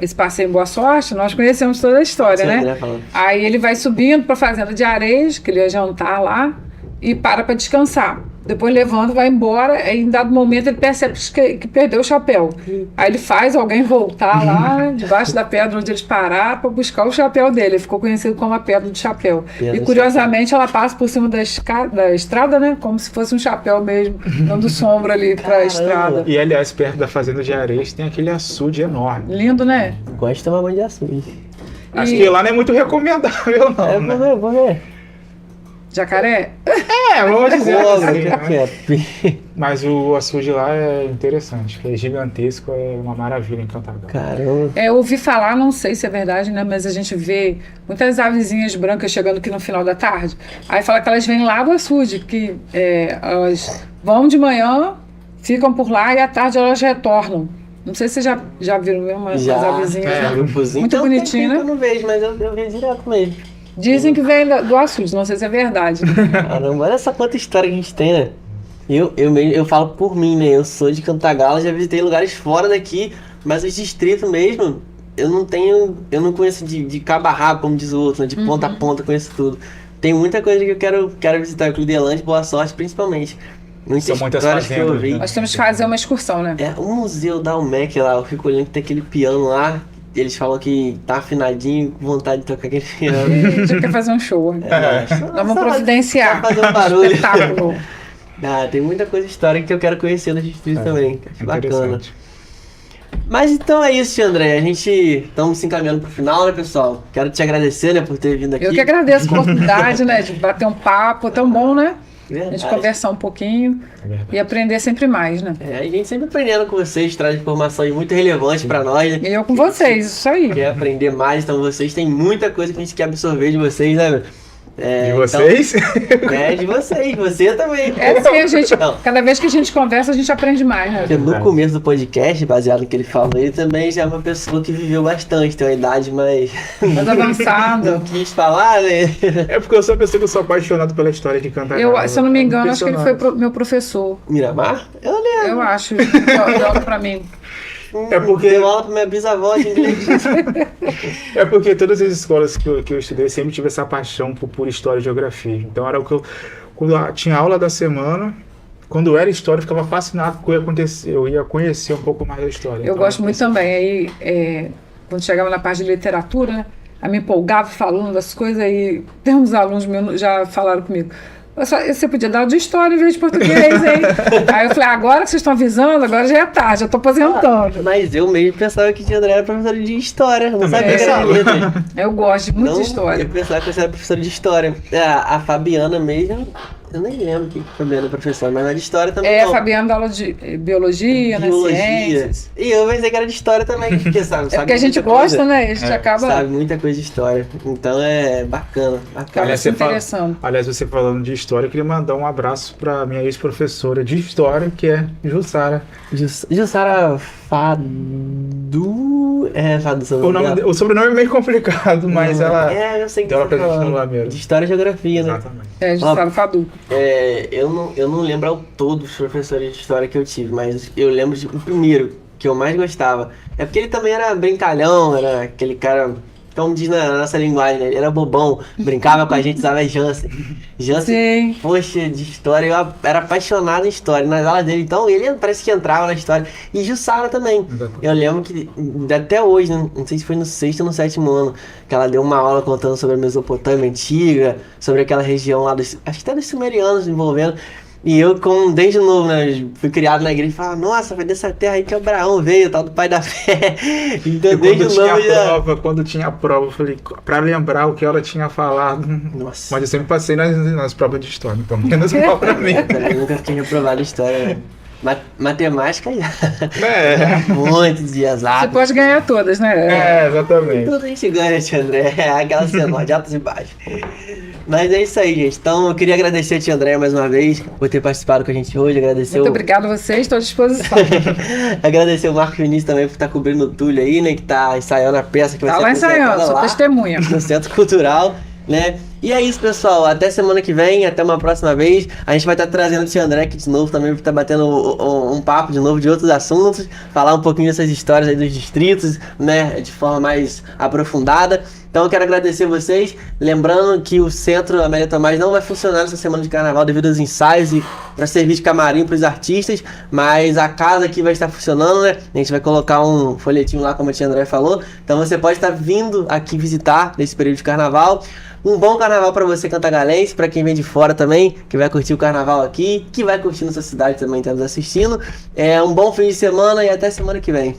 Speaker 3: esse passeio em Boa Sorte, nós conhecemos toda a história, né? Aí ele vai subindo para a fazenda de Areias, que ele ia jantar lá, e para descansar. Depois levanta, vai embora, aí em dado momento ele percebe que perdeu o chapéu. Aí ele faz alguém voltar lá, debaixo da pedra onde eles pararam, para buscar o chapéu dele. Ele ficou conhecido como a Pedra do Chapéu. E curiosamente ela passa por cima da estrada, né? Como se fosse um chapéu mesmo, dando sombra ali para a estrada.
Speaker 4: E aliás, perto da fazenda de Areias tem aquele açude enorme.
Speaker 3: Lindo, né?
Speaker 2: Gosto de tomar banho de açude.
Speaker 4: Acho que lá não é muito recomendável, não.
Speaker 2: Vou ver.
Speaker 3: Jacaré?
Speaker 4: Vamos dizer
Speaker 2: assim,
Speaker 4: né? Mas o açude lá é interessante, é gigantesco, é uma maravilha em Cantagalo.
Speaker 2: Caramba.
Speaker 3: Eu ouvi falar, não sei se é verdade, né? Mas a gente vê muitas avezinhas brancas chegando aqui no final da tarde. Aí fala que elas vêm lá do açude, que elas vão de manhã, ficam por lá e à tarde elas retornam. Não sei se vocês já viram mesmo as avezinhas.
Speaker 2: Muito
Speaker 3: então, bonitinho, né?
Speaker 2: Eu não vejo, mas eu vejo direto mesmo.
Speaker 3: Dizem que vem do açude, não sei se é verdade.
Speaker 2: Caramba, olha essa quanta história que a gente tem, né? Eu falo por mim, né? Eu sou de Cantagalo, já visitei lugares fora daqui, mas os distritos mesmo, eu não conheço de cabo a rabo, como diz o outro, né? De ponta a ponta, conheço tudo. Tem muita coisa que eu quero visitar, o Cludelândia, Boa Sorte, principalmente.
Speaker 4: São muitas fazendas, né?
Speaker 3: Nós temos que fazer uma excursão, né?
Speaker 2: O museu da UMEC lá, eu fico olhando que tem aquele piano lá. Eles falam que tá afinadinho, com vontade de tocar aquele piano.
Speaker 3: A gente quer fazer um show. Nós vamos providenciar.
Speaker 2: Fazer um barulho.
Speaker 3: Espetáculo.
Speaker 2: Tem muita coisa histórica que eu quero conhecer no distrito também. Acho bacana. Mas então é isso, André. A gente estamos se encaminhando pro final, né, pessoal? Quero te agradecer, né, por ter vindo aqui.
Speaker 3: Eu que agradeço a oportunidade, né, de bater um papo tão bom, né?
Speaker 2: Verdade.
Speaker 3: A gente conversar um pouquinho e aprender sempre mais, né?
Speaker 2: A gente sempre aprendendo com vocês, traz informações muito relevantes para nós, né?
Speaker 3: E eu com vocês, isso aí.
Speaker 2: Quer aprender mais, então vocês têm muita coisa que a gente quer absorver de vocês, né?
Speaker 4: De vocês?
Speaker 2: Então, de vocês, você também.
Speaker 3: Sim, a gente, cada vez que a gente conversa, a gente aprende mais, né?
Speaker 2: Porque no começo do podcast, baseado no que ele falou, ele também já é uma pessoa que viveu bastante, tem uma idade mais
Speaker 3: avançada.
Speaker 2: Não quis falar, né?
Speaker 4: É porque eu sou uma pessoa que eu sou apaixonado pela história de Cantagalo.
Speaker 3: Se eu não me engano, acho que ele foi meu professor.
Speaker 2: Miramar? Eu lembro.
Speaker 3: Eu acho, joga pra mim.
Speaker 4: É porque
Speaker 2: deu aula pra minha bisavó de inglês.
Speaker 4: É porque todas as escolas que eu estudei, eu sempre tive essa paixão por história e geografia. Então era o que quando tinha aula da semana, quando era história, eu ficava fascinado com o que ia acontecer. Eu ia conhecer um pouco mais da história.
Speaker 3: Eu gosto muito também. Aí, quando chegava na parte de literatura, né, eu me empolgava falando das coisas, aí tem uns alunos meus já falaram comigo. Você podia dar de história em vez de português, hein? Aí eu falei, agora que vocês estão avisando, agora já é tarde, já tô aposentando.
Speaker 2: Mas eu mesmo pensava que André era professora de história. Não sabia que era letra.
Speaker 3: Eu gosto muito de história.
Speaker 2: Eu pensava que você era professora de história. A Fabiana mesmo, eu nem lembro que a Fabiana é professora, mas não é de história também.
Speaker 3: A Fabiana dá aula de biologia, né? Ciências.
Speaker 2: E eu pensei que era de história também, porque sabe
Speaker 3: porque a gente gosta, né? A gente acaba.
Speaker 2: Sabe muita coisa de história. Então é bacana.
Speaker 3: Aliás, interessante.
Speaker 4: Aliás, você falando de história, eu queria mandar um abraço para minha ex-professora de história, que é Jussara.
Speaker 2: Jussara Fadu. Fadu sobrenome.
Speaker 4: O sobrenome é meio complicado, mas ela.
Speaker 2: Eu sei que
Speaker 4: ela pra gente no Lameiro.
Speaker 2: De história e geografia, né?
Speaker 4: Exatamente.
Speaker 3: Jussara Fadu.
Speaker 2: Eu não lembro ao todo os professores de história que eu tive, mas eu lembro de o primeiro que eu mais gostava. É porque ele também era brincalhão, era aquele cara, como diz na nossa linguagem, né? Ele era bobão, brincava com a gente, usava Jansen. Jansen, poxa, de história, eu era apaixonado em história, nas aulas dele, então ele parece que entrava na história. E Jussara também. Eu lembro que, até hoje, né? Não sei se foi no 6º ou no 7º ano, que ela deu uma aula contando sobre a Mesopotâmia antiga, sobre aquela região lá, acho que até dos sumerianos envolvendo. E eu, desde novo, né? Fui criado na igreja e falava, nossa, foi dessa terra aí que Abraão veio, tal do pai da fé. Então, desde novo
Speaker 4: quando tinha prova, eu falei, pra lembrar o que ela tinha falado.
Speaker 2: Nossa.
Speaker 4: Mas eu sempre passei nas provas de história, então menos mal pra mim.
Speaker 2: Eu nunca fiquei reprovado em história. Matemática muito de
Speaker 3: Você
Speaker 2: exato.
Speaker 3: pode ganhar todas, né?
Speaker 4: Exatamente.
Speaker 2: Tudo a gente ganha, tia André. É aquela cenoura de altos e baixos. Mas é isso aí, gente. Então eu queria agradecer a tia André mais uma vez por ter participado com a gente hoje. Agradecer
Speaker 3: Muito obrigado a vocês, estou à disposição.
Speaker 2: Agradecer o Marcos Vinícius também por estar cobrindo o Túlio aí, né? Que tá ensaiando a peça que vai
Speaker 3: Tá
Speaker 2: ser
Speaker 3: lá ensaiando, sou
Speaker 2: lá
Speaker 3: testemunha.
Speaker 2: no Centro Cultural, né? E é isso, pessoal. Até semana que vem, até uma próxima vez. A gente vai estar trazendo o tia André aqui de novo também, para estar batendo um papo de novo de outros assuntos, falar um pouquinho dessas histórias aí dos distritos, né? De forma mais aprofundada. Então eu quero agradecer vocês, lembrando que o Centro Amélia Tomás não vai funcionar nessa semana de carnaval devido aos ensaios e para servir de camarim para os artistas, mas a casa aqui vai estar funcionando, né? A gente vai colocar um folhetinho lá, como a tia André falou. Então você pode estar vindo aqui visitar nesse período de carnaval. Um bom carnaval para você, cantagalense, para quem vem de fora também, que vai curtir o carnaval aqui, que vai curtir na sua cidade também, estamos assistindo. Um bom fim de semana e até semana que vem.